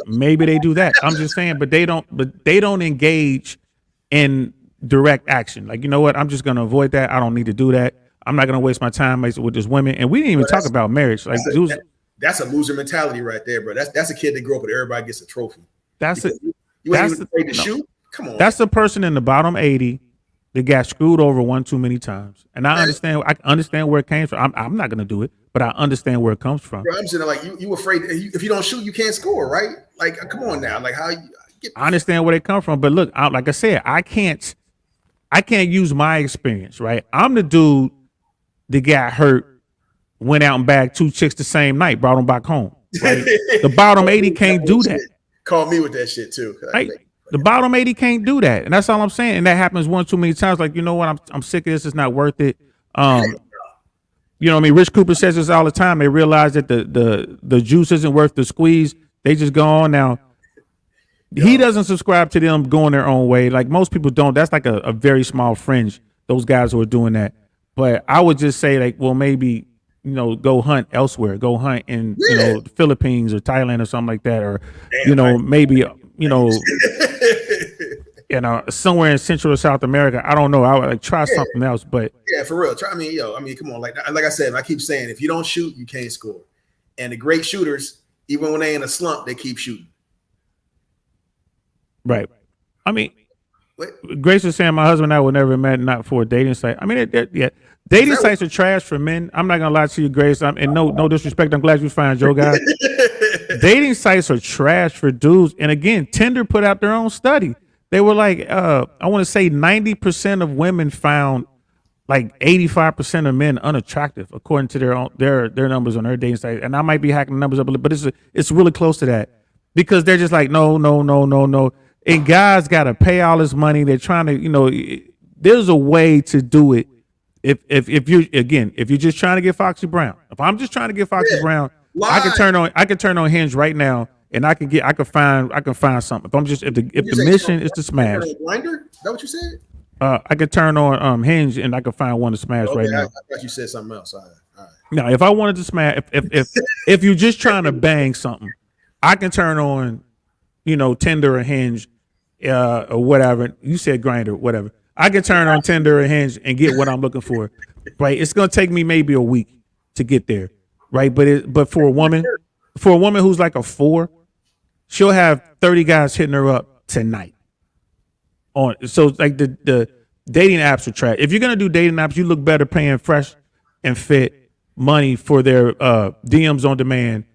Maybe they do that. I'm just saying, but they don't engage in direct action. Like, you know what? I'm just gonna avoid that. I don't need to do that. I'm not gonna waste my time with this women. And we didn't even talk about marriage. Like, that's a loser mentality right there, bro. That's a kid that grew up with everybody gets a trophy. That's it. You ain't even afraid to shoot. Come on. That's the person in the bottom 80 that got screwed over one too many times. And I understand where it came from. I'm not gonna do it, but I understand where it comes from. Bro, I'm saying like you afraid if you don't shoot, you can't score, right? Like, come on now. Like, how you I understand where they come from, but look, like I said, I can't use my experience, right? I'm the dude that got hurt. Went out and bagged 2 chicks the same night, brought them back home. Right? The bottom 80 can't do that. Call me with that shit too. Right? The bottom 80 can't do that, and that's all I'm saying. And that happens one too many times. Like, you know what? I'm sick of this. It's not worth it. You know what I mean? Rich Cooper says this all the time. They realize that the juice isn't worth the squeeze. They just go on now. He doesn't subscribe to them going their own way. Like most people don't. That's like a very small fringe. Those guys who are doing that. But I would just say like, well, maybe. Go hunt elsewhere. Go hunt in, the Philippines or Thailand or something like that, or maybe somewhere in Central or South America. I don't know. I would try something else, but for real. Try. I mean, come on. Like I said, I keep saying, if you don't shoot, you can't score. And the great shooters, even when they in a slump, they keep shooting. Right. I mean, Grace was saying my husband and I would never met not for a dating site. I mean, dating sites are trash for men. I'm not gonna lie to you, Grace. And no disrespect. I'm glad you find Joe guy. Dating sites are trash for dudes. And again, Tinder put out their own study. They were like, I want to say 90% of women found like 85% of men unattractive, according to their numbers on their dating site. And I might be hacking the numbers up a little, but it's really close to that because they're just like no. And guys got to pay all this money. They're trying to, there's a way to do it if you're just trying to get Foxy Brown, if I'm just trying to get Foxy Brown, I can turn on Hinge right now, and I can find something. If the mission is to smash, Grindr? Is that what you said? I could turn on Hinge and I could find one to smash right now. I thought you said something else. All right. Now, if I wanted to smash, if you're just trying to bang something, I can turn on, Tinder or Hinge, or whatever. You said Grindr, whatever. I can turn on Tinder or Hinge and get what I'm looking for. Right? It's gonna take me maybe a week to get there. Right? But for a woman who's like a 4, she'll have 30 guys hitting her up tonight. So like the dating apps are trash. If you're gonna do dating apps, you look better paying Fresh and Fit money for their DMs on demand,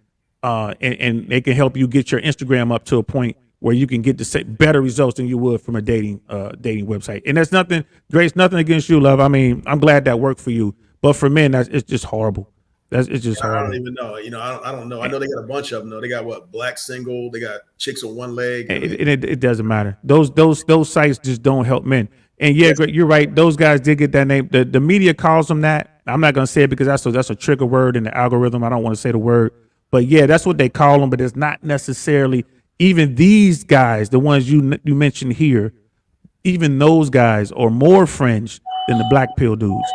and they can help you get your Instagram up to a point where you can get the better results than you would from a dating website. And that's nothing, Grace, nothing against you, love. I mean, I'm glad that worked for you, but for men, it's just horrible. It's just horrible. I don't even know. I don't know. I know they got a bunch of them though. They got what? Black single. They got chicks on one leg. And it doesn't matter. Those sites just don't help men. And yeah, you're right. Those guys did get that name. The media calls them that. I'm not gonna say it because that's a trigger word in the algorithm. I don't want to say the word, but yeah, that's what they call them. But it's not necessarily even these guys, the ones you mentioned here. Even those guys are more fringe than the black pill dudes.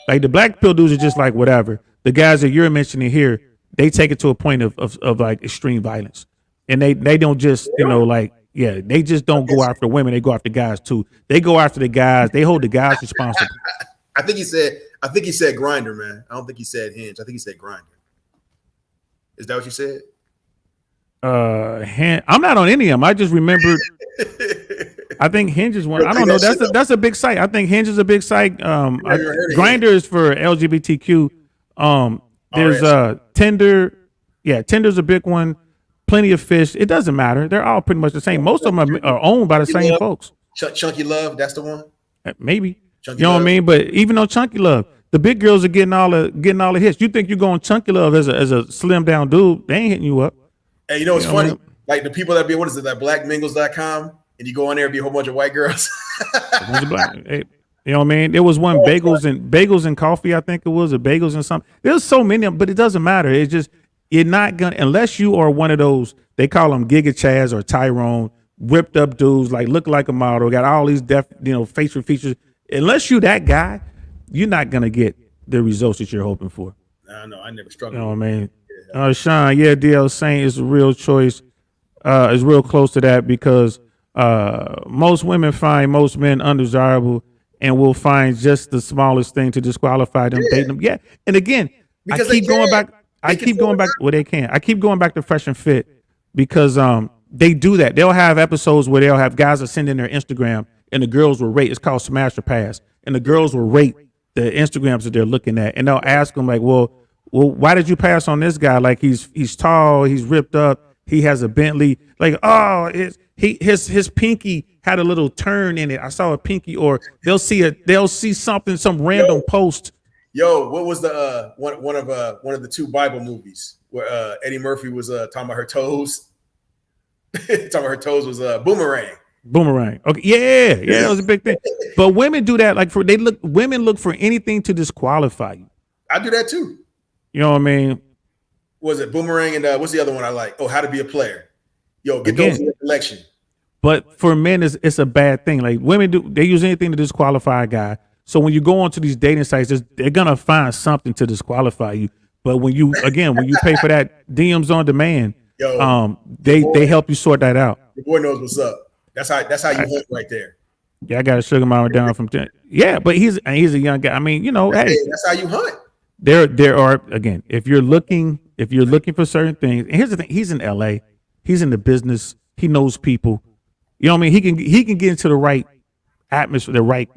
Like the black pill dudes are just like whatever. The guys that you're mentioning here, they take it to a point of like extreme violence, and they don't just they just don't go after women. They go after guys too. They go after the guys. They hold the guys responsible. I think he said Grindr, man. I don't think he said Hinge. I think he said Grindr. Is that what you said? I'm not on any of them. I just remembered. I think Hinge is one. I don't know. That's a big site. I think Hinge is a big site. Grindr is for LGBTQ. There's Tinder. Yeah, Tinder's a big one. Plenty of Fish. It doesn't matter. They're all pretty much the same. Most of them are owned by the same folks. Chunky Love, that's the one. Maybe. Chunky Love. What I mean? But even on Chunky Love, the big girls are getting all the hits. You think you're going Chunky Love as a slim down dude? They ain't hitting you up. Hey, it's funny. What I mean? Like the people that be that blackmingles.com, and you go on there and be a whole bunch of white girls. Hey, you know what I mean? There was one bagels and coffee, I think it was, or bagels and something. There's so many of them, but it doesn't matter. It's just you're not gonna, unless you are one of those, they call them Giga Chaz or Tyrone, whipped up dudes, like look like a model, got all these facial features. Unless you that guy, you're not gonna get the results that you're hoping for. No, I never struggled. You know what I mean? Sean, yeah, DL Saint is a real choice. Is real close to that because most women find most men undesirable and will find just the smallest thing to disqualify them dating them. Yeah, and again, because I keep going back. Well, they can. I keep going back to Fresh and Fit because they do that. They'll have episodes where they'll have guys that send in their Instagram and the girls will rate. It's called Smash or Pass, and the girls will rate the Instagrams that they're looking at, and they'll ask them like, well, why did you pass on this guy? Like he's tall, he's ripped up, he has a Bentley. Like, oh, his pinky had a little turn in it. I saw a pinky, or they'll see something, some random post. Yo, what was the one of the 2 Bible movies where Eddie Murphy was talking about her toes? Talking about her toes was Boomerang. Boomerang. Okay, yeah, that was a big thing. But women do that. Like women look for anything to disqualify you. I do that too. You know what I mean? Was it Boomerang and what's the other one I like? Oh, How to Be a Player. Yo, get those in your collection. But for men, it's a bad thing. Like women they use anything to disqualify a guy. So when you go onto these dating sites, they're gonna find something to disqualify you. But when you pay for that DMs on demand, they help you sort that out. The boy knows what's up. That's how you hunt right there. Yeah, I got a sugar mama down from 10. Yeah, but he's a young guy. I mean, hey, that's how you hunt. There are, again, if you're looking for certain things, and here's the thing, he's in LA, he's in the business, he knows people. You know what I mean? He can get into the right atmosphere, the right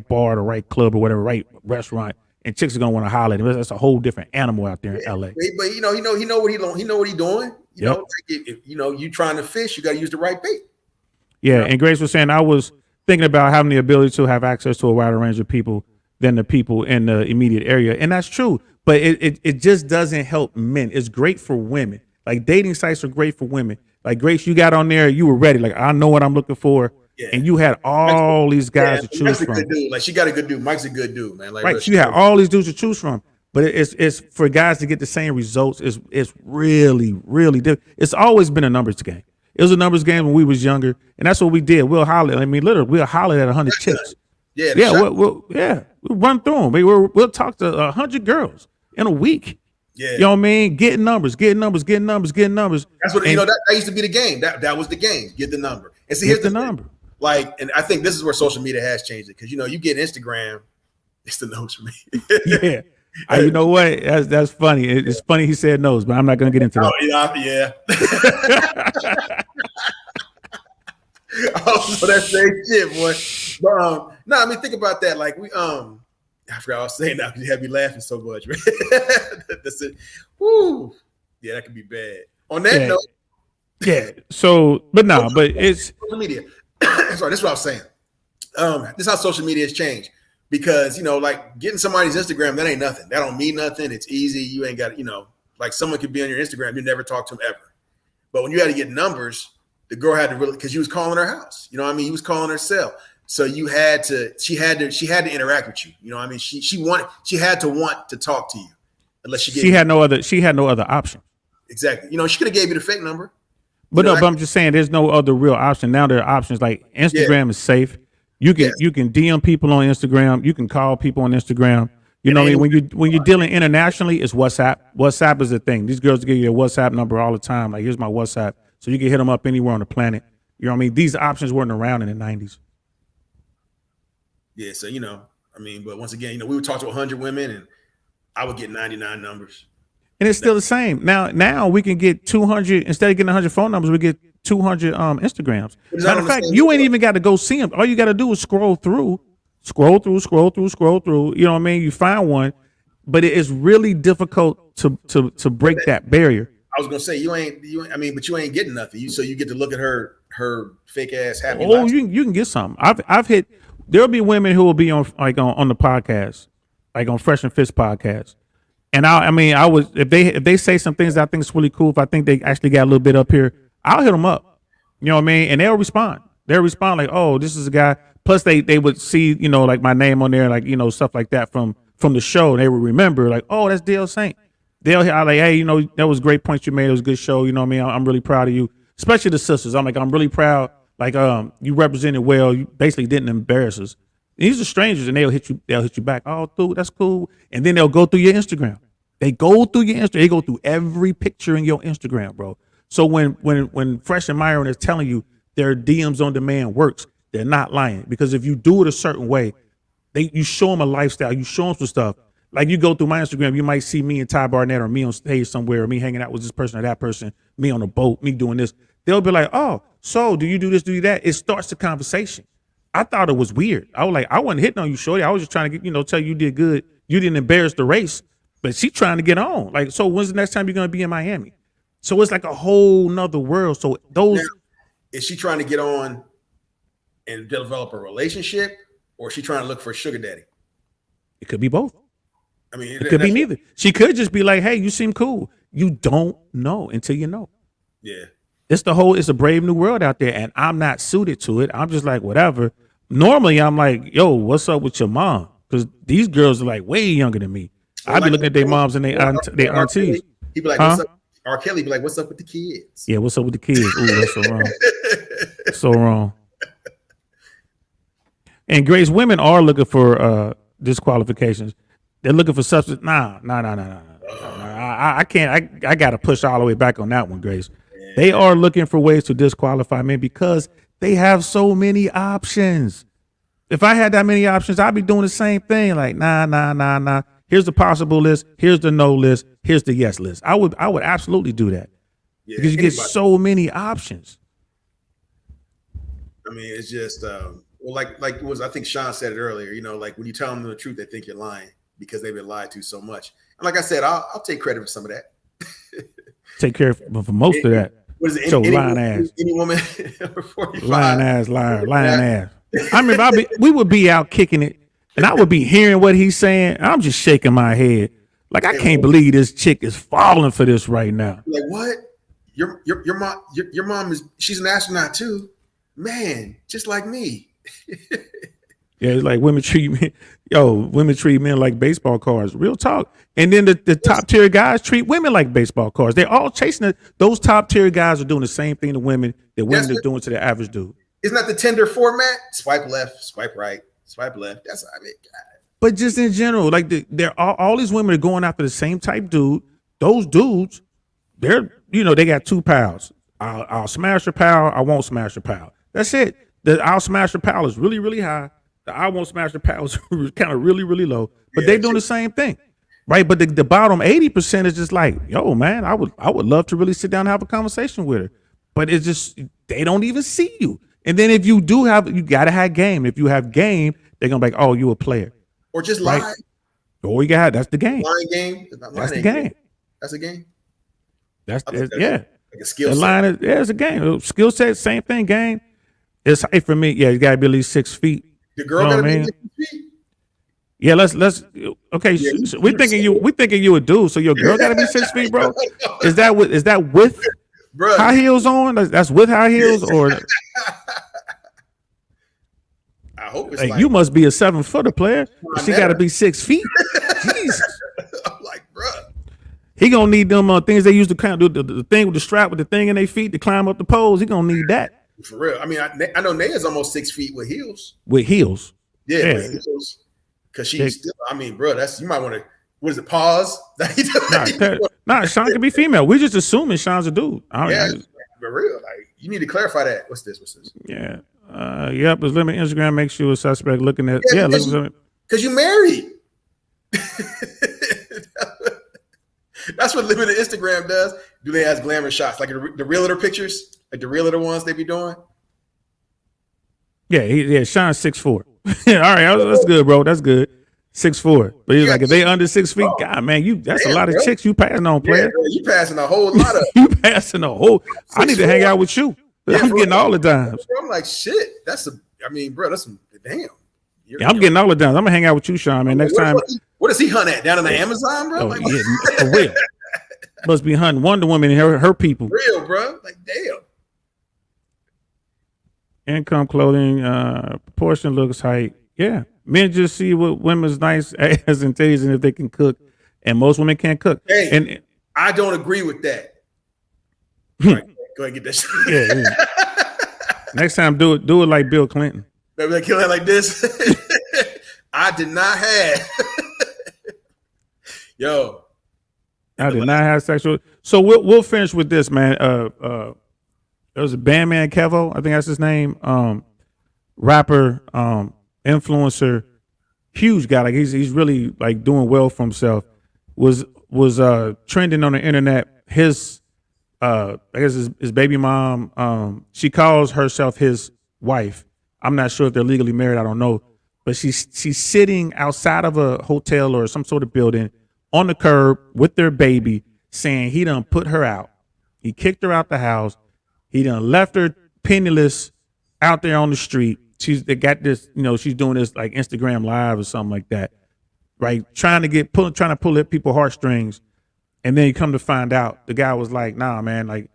bar, the right club or whatever, right restaurant, and chicks are gonna want to holler at him. That's a whole different animal out there in LA. But he know what he's doing. You know, if you trying to fish, you gotta use the right bait. Yeah, and Grace was saying I was thinking about having the ability to have access to a wider range of people than the people in the immediate area. And that's true. But it just doesn't help men. It's great for women. Like dating sites are great for women. Like Grace, you got on there, you were ready. Like, I know what I'm looking for. Yeah. and you had all these guys to choose Mike's a from. good dude. Like she got a good dude. Mike's a good dude, man. Like Right. So you had all these dudes to choose from. But it's for guys to get the same results. It's really, really difficult. It's always been a numbers game. It was a numbers game when we was younger, and that's what we did. We'll holler. I mean, literally, we'll holler at 100 chicks. Yeah, We'll run through them. We'll talk to 100 girls in a week. Yeah, you know what I mean. Getting numbers. That's what that used to be the game. That was the game. Get the number. And see, here's the number. Like, and I think this is where social media has changed it because you get Instagram, it's the nose for me. Yeah. You know what? That's funny. It's funny he said nose, but I'm not going to get into that. So that's same shit, boy. But no, I mean, think about that. Like I forgot what I was saying now because you had me laughing so much, man. That's it. Woo. Yeah, that could be bad. On that note. Yeah. So, but it's social media. Sorry, this is what I was saying. This is how social media has changed. Because, like getting somebody's Instagram, that ain't nothing. That don't mean nothing. It's easy. You ain't got, like someone could be on your Instagram. You never talk to them ever. But when you had to get numbers, the girl had to really, because you was calling her house. You know what I mean? You was calling her cell. So she had to interact with you. You know what I mean? She had to want to talk to you. Unless she had no other option. Exactly. She could have gave you the fake number. But but I'm just saying there's no other real option. Now there are options like Instagram is safe. You can DM people on Instagram. You can call people on Instagram. You know what I mean? When you're dealing internationally, it's WhatsApp. WhatsApp is the thing. These girls give you a WhatsApp number all the time. Like, here's my WhatsApp. So you can hit them up anywhere on the planet. You know what I mean? These options weren't around in the 90s. Yeah, so, but once again, we would talk to 100 women and I would get 99 numbers. And it's still the same. Now we can get 200, instead of getting 100 phone numbers, we get 200 Instagrams. Matter of fact, you ain't even got to go see them. All you got to do is scroll through. You know what I mean? You find one, but it is really difficult to break that barrier. I was gonna say but you ain't getting nothing. So you get to look at her fake ass happy life. You can get something. I've hit. There'll be women who will be on the podcast, like on Fresh and Fitz podcast. And I was if they say some things that I think is really cool, if I think they actually got a little bit up here, I'll hit them up. You know what I mean? And they'll respond. They'll respond like, oh, this is a guy. Plus they would see, like my name on there, like, stuff like that from the show. And they would remember like, oh, that's Dale Saint. They'll hear like, hey, that was great points you made. It was a good show. You know what I mean? I'm really proud of you, especially the sisters. I'm really proud. Like, you represented well. You basically didn't embarrass us. These are strangers, and they'll hit you back. Oh, dude, that's cool. And then they'll go through your Instagram. They go through your Instagram. They go through every picture in your Instagram, bro. So when Fresh and Myron is telling you their DMs on demand works, they're not lying. Because if you do it a certain way, you show them a lifestyle. You show them some stuff. Like you go through my Instagram, you might see me and Ty Barnett or me on stage somewhere, or me hanging out with this person or that person, me on a boat, me doing this. They'll be like, oh, so do you do this, do that? It starts the conversation. I thought it was weird. I was like, I wasn't hitting on you, shorty. I was just trying to get, tell you did good. You didn't embarrass the race, but she trying to get on. Like, so when's the next time you're going to be in Miami? So it's like a whole nother world. So those. Now, is she trying to get on and develop a relationship, or is she trying to look for a sugar daddy? It could be both. I mean, it could be neither. She could just be like, hey, you seem cool. You don't know until you know. Yeah. It's a brave new world out there, and I'm not suited to it. I'm just like, whatever. Normally, I'm like, yo, what's up with your mom? Because these girls are like way younger than me. I'd be looking at their moms and their aunties. He'd be like, what's up? R. Kelly be like, what's up with the kids? Yeah, what's up with the kids? Ooh, that's so wrong. So wrong. And Grace, women are looking for disqualifications. They're looking for substance. Nah. I can't. I got to push all the way back on that one, Grace. Yeah. They are looking for ways to disqualify men because they have so many options. If I had that many options, I'd be doing the same thing. Like, nah. Here's the possible list. Here's the no list. Here's the yes list. I would absolutely do that because you get so many options. I mean, it's just I think Sean said it earlier. Like when you tell them the truth, they think you're lying because they've been lied to so much. And like I said, I'll take credit for some of that. Take care for most of that. What is it? Lying ass. Any woman over 45. Lying ass, liar, lying ass. I remember we would be out kicking it, and I would be hearing what he's saying. I'm just shaking my head. Like, I can't believe this chick is falling for this right now. Like, what? Your mom she's an astronaut too. Man, just like me. Yeah, it's like women treat men like baseball cards. Real talk. And then the top tier guys treat women like baseball cards. They're all chasing it. Those top tier guys are doing the same thing to women that women are doing to the average dude. Isn't that the Tinder format? Swipe left, swipe right, swipe left. That's I mean, God. But just in general, like they're all these women are going after the same type dude. Those dudes, they got two pals. I'll smash your pal. I won't smash your pal. That's it. The I'll smash your pal is really, really high. The I won't smash your pal is kind of really, really low. But they're doing the same thing, right? But the bottom 80% is just like, yo, man, I would love to really sit down and have a conversation with her. But it's just they don't even see you. And then if you do you gotta have game. If you have game, they're gonna be like, oh, you a player. Or just lie. Right? Or you got that's the game. Lying game. That's the game. That's a game. That's like a skill set. Line it's a game. Skill set, same thing. Game. It's for me. Yeah, you gotta be at least 6 feet. The girl gotta be 6 feet. Yeah, let's okay. Yeah, so we're thinking you a dude, so your girl gotta be 6 feet, bro. Is that with bro, high heels on? That's with high heels or? I hope it's like you must be a 7-footer player. She got to be 6 feet. Jesus. I'm like, bro. He gonna need them things they use to kind of do the thing with the strap with the thing in their feet to climb up the poles. He gonna need that. For real. I mean, I know Naya's almost 6 feet with heels. With heels. Yeah. With heels. Because she's still. I mean, bro, you might want to. What is it? Pause. Nah, Sean can be female. We're just assuming Sean's a dude. For real. Like you need to clarify that. What's this? Yeah. Yep. There's limit Instagram makes you a suspect looking at. Yeah. Because you married. That's what limited Instagram does. Do they have glamour shots like the realtor pictures, like the realtor ones they be doing? Yeah. Sean's 6'4". All right, that's good, bro. That's good. 6'4". But he's like, if they under 6 feet, God, man, that's a lot of chicks you passing on, player. Yeah, you passing a whole lot of. You passing a whole. I need to hang out with you. Yeah, I'm getting all the dimes. I'm like, shit. Bro, that's some damn. I'm getting all the dimes. I'm gonna hang out with you, Sean, man. Next time. What does he hunt at? Down in the Amazon, bro? Oh, yeah, for real. Must be hunting Wonder Woman and her people. Real, bro. Like, damn. Income, clothing, proportion, looks, height. Yeah. Men just see what women's nice ass and titties and if they can cook. And most women can't cook. Hey, and I don't agree with that. Right, go ahead and get that shit. Yeah. Next time, do it like Bill Clinton. Maybe they kill it like this. I did not have. Yo. I did not have sexual. So we'll finish with this, man. There was a Bandman Kevo, I think that's his name. Rapper, influencer, huge guy. Like he's really like doing well for himself. Was trending on the internet. His I guess his baby mom. She calls herself his wife. I'm not sure if they're legally married. I don't know, but she's sitting outside of a hotel or some sort of building on the curb with their baby, saying he done put her out. He kicked her out the house. He done left her penniless out there on the street. They got this, she's doing this like Instagram live or something like that, right? Trying to pull at people's heartstrings. And then you come to find out the guy was like, nah, man, like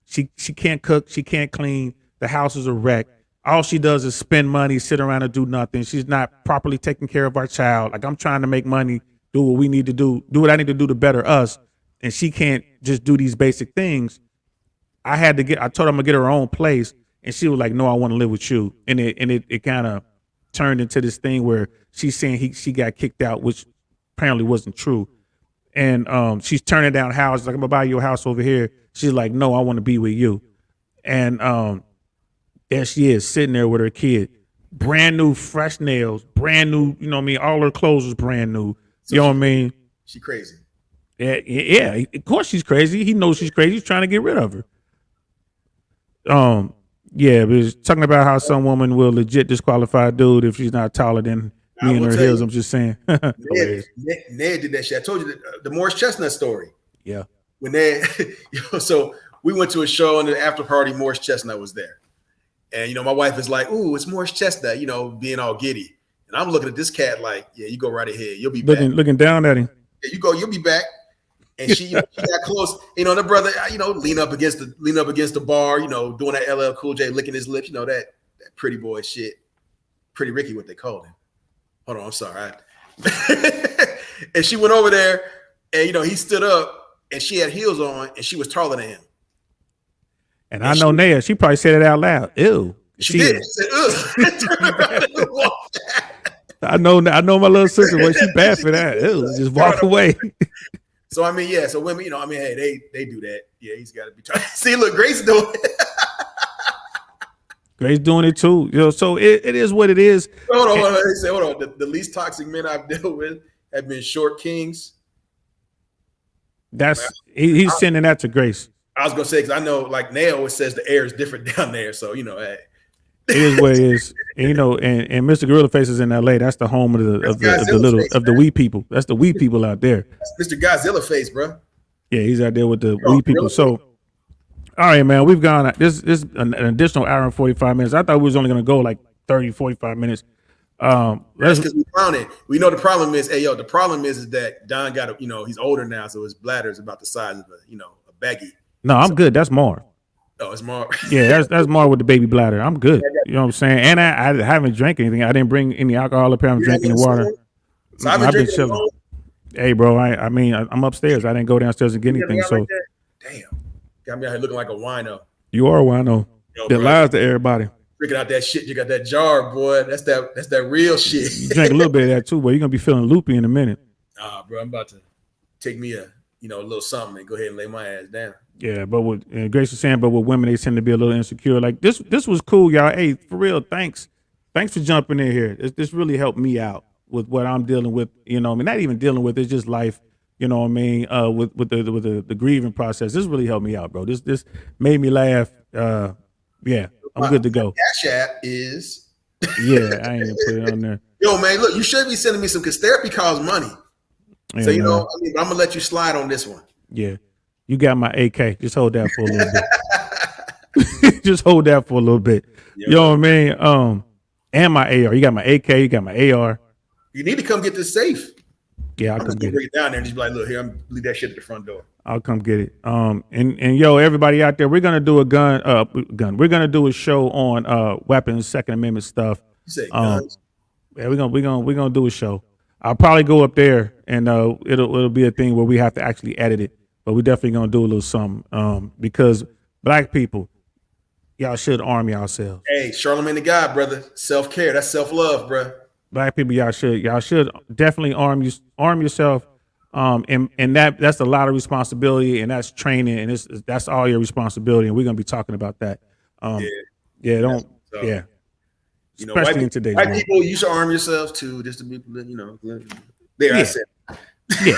she can't cook. She can't clean. The house is a wreck. All she does is spend money, sit around and do nothing. She's not properly taking care of our child. Like I'm trying to make money, do what we need to do what I need to do to better us. And she can't just do these basic things. I told her I'm gonna get her own place. And she was like, no, I want to live with you. And it kind of turned into this thing where she's saying she got kicked out, which apparently wasn't true. And she's turning down houses. Like, I'm gonna buy you a house over here. She's like, no, I want to be with you. And there she is sitting there with her kid, brand new, fresh nails, brand new, all her clothes was brand new. So you know what I mean? She crazy. Yeah, of course she's crazy. He knows she's crazy. He's trying to get rid of her. Yeah, but it's talking about how some woman will legit disqualify a dude if she's not taller than me and her heels. I'm just saying. Ned did that shit. I told you the Morris Chestnut story. Yeah. When so we went to a show and the after party, Morris Chestnut was there. And, my wife is like, ooh, it's Morris Chestnut, being all giddy. And I'm looking at this cat like, yeah, you go right ahead. You'll be back. Looking down at him. Yeah, you'll be back. And she got close. The brother, lean up against the bar. Doing that LL Cool J licking his lips. That pretty boy shit. Pretty Ricky, what they called him. Hold on, I'm sorry. And she went over there, and he stood up, and she had heels on, and she was taller than him. And I know Naya, she probably said it out loud. Ew. She did. She said, ugh. I know my little sister. Well, she bad for that. Ew, just walk away. So yeah. So women, hey, they do that. Yeah, he's got to be trying. See, look, Grace doing it. Grace doing it too. So it is what it is. Hold on. The least toxic men I've dealt with have been short kings. He's sending that to Grace. I was gonna say, because I know, like Nail always says, the air is different down there. So hey. It is what it is. And Mr. Gorilla Face is in LA. That's the home of the wee people. That's the wee people out there. That's Mr. Godzilla Face, bro. Yeah, he's out there with the wee people. So, all right, man, we've gone. This an additional hour and 45 minutes. I thought we was only gonna go like 30, 45 minutes. That's because we found it. We know the problem is, the problem is that Don got he's older now, so his bladder is about the size of a baggie. No, I'm good. That's Marv. Oh, it's Marv. Yeah, that's Marv with the baby bladder. I'm good. You know what I'm saying? And I haven't drank anything. I didn't bring any alcohol up here. I'm drinking water. So I've been chilling. Hey, bro. I'm upstairs. I didn't go downstairs and get anything. So damn, got me out here looking like a wino. You are a wino. That lies to everybody. Drinking out that shit. You got that jar, boy. That's that real shit. You drink a little bit of that too, boy. You're gonna be feeling loopy in a minute. Bro, I'm about to take me a little something and go ahead and lay my ass down. Yeah, but Grace was saying, but with women, they tend to be a little insecure. Like this was cool, y'all. Hey, for real, thanks for jumping in here. This really helped me out with what I'm dealing with. Not even dealing with. It's just life. With the grieving process. This really helped me out, bro. This made me laugh. Yeah, I'm good to go. Cash App is. Yeah, I ain't gonna put it on there. Yo, man, look, you should be sending me some, because therapy costs money. So I'm gonna let you slide on this one. Yeah, you got my AK. Just hold that for a little bit. Just hold that for a little bit. Yeah, you know what I mean? And my AR. You got my AK. You got my AR. You need to come get this safe. Yeah, I'll come get it. Bring it down there and just be like, look, here, I'm leave that shit at the front door. I'll come get it. And yo, everybody out there, we're gonna do a gun. We're gonna do a show on weapons, Second Amendment stuff. You say guns? Yeah, we're gonna do a show. I'll probably go up there and it'll be a thing where we have to actually edit it, but we're definitely gonna do a little something. Because black people, y'all should arm yourselves. Hey, Charlemagne the God, brother. Self-care, that's self-love, bro. Black people, y'all should definitely arm yourself. And that's a lot of responsibility, and that's training, and that's all your responsibility. And we're gonna be talking about that. Especially in today's white people, you should arm yourselves too, just to be, there. I said, yeah.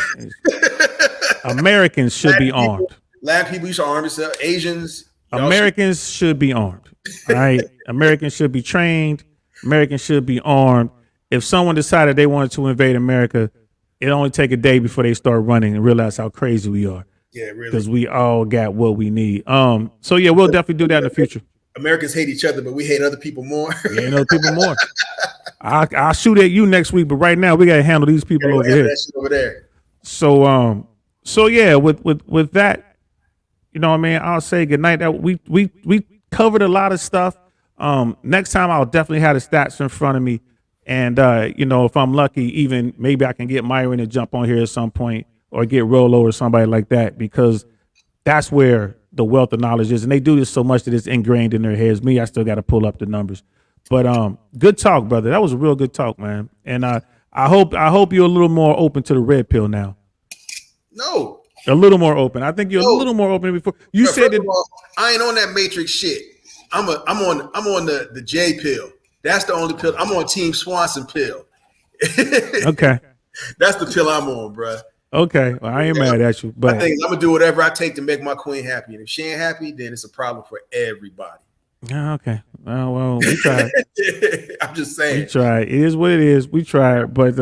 Americans should be armed. Black people, you should arm yourself. Asians, Americans should be armed. All right, Americans should be trained. Americans should be armed. If someone decided they wanted to invade America, it only take a day before they start running and realize how crazy we are. Yeah, really. Because we all got what we need. So yeah, we'll definitely do that in the future. Americans hate each other, but we hate other people more. We hate other people more. I'll shoot at you next week, but right now we gotta handle these people over here. That shit over there. So yeah, with that, you know what I mean, I'll say good night. That we covered a lot of stuff. Next time I'll definitely have the stats in front of me. And, if I'm lucky, even maybe I can get Myron to jump on here at some point or get Rolo or somebody like that, because that's where the wealth of knowledge is. And they do this so much that it's ingrained in their heads. Me, I still got to pull up the numbers. But good talk, brother. That was a real good talk, man. And I hope you're a little more open to the red pill now. No. A little more open. I think you're a little more open before. You said that. All, I ain't on that Matrix shit. I'm on the J pill. That's the only pill. I'm on Team Swanson pill. Okay. That's the pill I'm on, bro. Okay. Well, I ain't mad at you, but I think I'm gonna do whatever I take to make my queen happy. And if she ain't happy, then it's a problem for everybody. Okay. Well, we tried. I'm just saying. We tried. It is what it is. We tried, but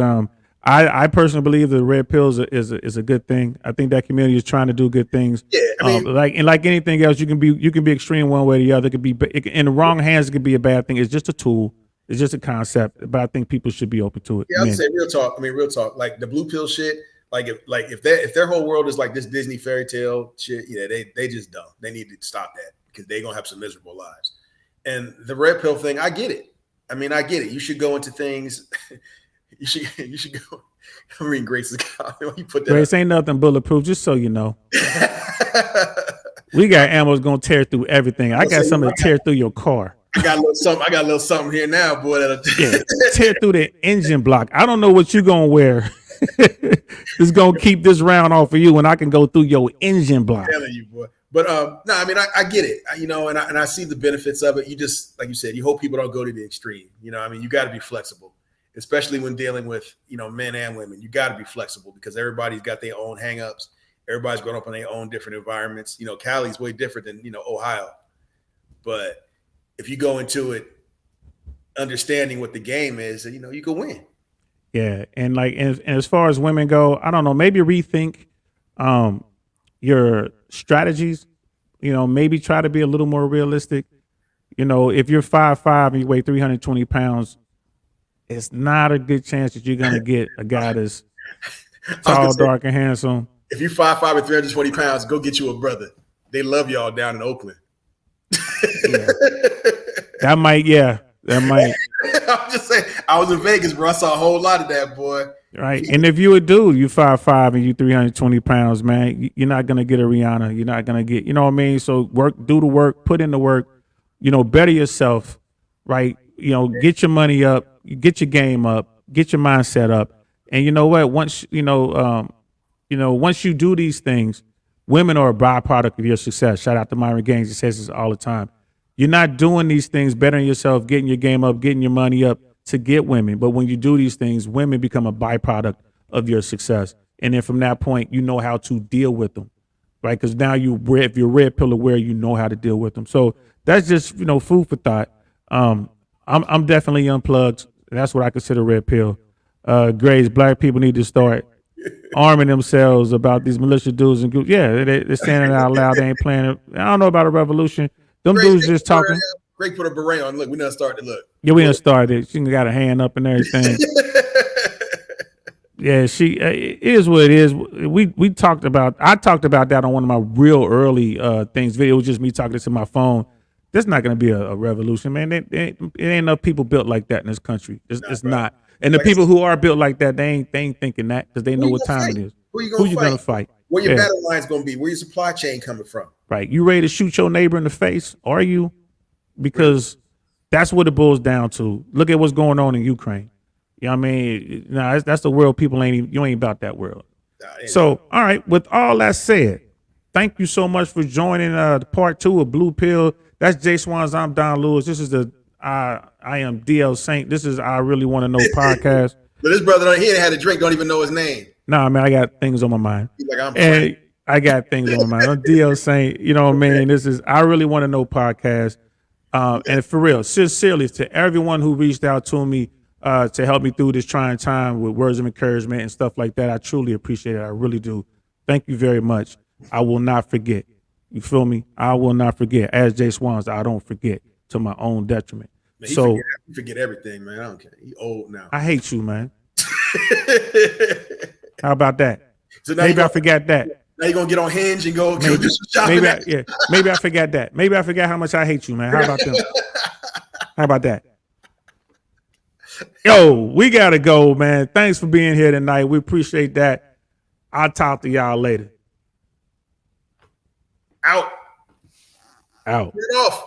I personally believe the red pills is a good thing. I think that community is trying to do good things. Yeah, I mean, like anything else, you can be extreme one way or the other. It could be in the wrong hands. It could be a bad thing. It's just a tool. It's just a concept. But I think people should be open to it. Yeah, I'd say real talk. Like the blue pill shit. Like if their whole world is like this Disney fairy tale shit, yeah, they just don't. They need to stop that because they're gonna have some miserable lives. And the red pill thing, I get it. I mean, I get it. You should go into things. you should go. I mean, Grace is you put that. Grace ain't nothing bulletproof. Just so you know, we got ammo's gonna tear through everything. I got something to tear through your car. I got a little something here now, boy. Tear through the engine block. I don't know what you gonna wear. It's gonna keep this round off of you, and I can go through your engine block. I'm telling you, boy. But no, I mean, I get it, and I see the benefits of it. You just, like you said, you hope people don't go to the extreme. I mean, you got to be flexible, especially when dealing with, men and women. You got to be flexible because everybody's got their own hangups. Everybody's grown up in their own different environments. Cali's way different than, Ohio. But if you go into it understanding what the game is, you can win. Yeah, and as far as women go, I don't know, maybe rethink your strategies. Maybe try to be a little more realistic. If you're 5'5" and you weigh 320 pounds, it's not a good chance that you're gonna get a guy that's tall, dark, and handsome. If you're 5'5" and 320 pounds, go get you a brother. They love y'all down in Oakland. Yeah. That might. I'm just saying. I was in Vegas, bro. I saw a whole lot of that, boy. Right. And if you a dude, you 5'5" and you 320 pounds, man, you're not gonna get a Rihanna. You're not gonna get, you know what I mean? So do the work, put in the work, better yourself, right? Get your money up, get your game up, get your mindset up. And you know what? Once once you do these things, women are a byproduct of your success. Shout out to Myron Gaines. He says this all the time. You're not doing these things, bettering yourself, getting your game up, getting your money up to get women. But when you do these things, women become a byproduct of your success. And then from that point, you know how to deal with them, right? Because now if you're red pill aware, you know how to deal with them. So that's just, food for thought. I'm definitely unplugged. That's what I consider red pill. Grace, black people need to start arming themselves about these militia dudes and groups. Yeah, they're saying it out loud. They ain't playing it. I don't know about a revolution. Them dudes just talking. Great, put a beret on. Look, we done started. Look. Yeah, we done started. She got a hand up and everything. Yeah, it is what it is. I talked about that on one of my real early things. Video. It was just me talking to my phone. There's not going to be a revolution, man. It ain't enough people built like that in this country. It's not. And the people who are built like that, they ain't thinking that because they know what time it is. Who you gonna fight? Where your Yeah. battle line's gonna be? Where your supply chain coming from? Right. You ready to shoot your neighbor in the face? Are you? Because that's what it boils down to. Look at what's going on in Ukraine. You know what I mean? Nah, that's the world people you ain't about that world. So, all right, with all that said, thank you so much for joining the part 2 of Blue Pill. That's Jay Swans. I'm Don Lewis. This is I am DL Saint. This is I Really Want to Know podcast. But this brother, he ain't had a drink, don't even know his name. Nah, man, I got things on my mind. He's like, I'm And I got things on my mind. I'm DL Saint. You know what I mean? This is I Really Want to Know podcast. And for real, sincerely, to everyone who reached out to me to help me through this trying time with words of encouragement and stuff like that, I truly appreciate it. I really do. Thank you very much. I will not forget. You feel me? I will not forget. As Jay Swans, I don't forget to my own detriment. Man, so you forget everything, man. I don't care. He old now. I hate you, man. How about that? So now Maybe I forgot that. Now you're gonna get on Hinge and go do some shopping. Maybe I forgot that. Maybe I forgot how much I hate you, man. How about them? How about that? Yo, we gotta go, man. Thanks for being here tonight. We appreciate that. I'll talk to y'all later. Out. Out. Get off.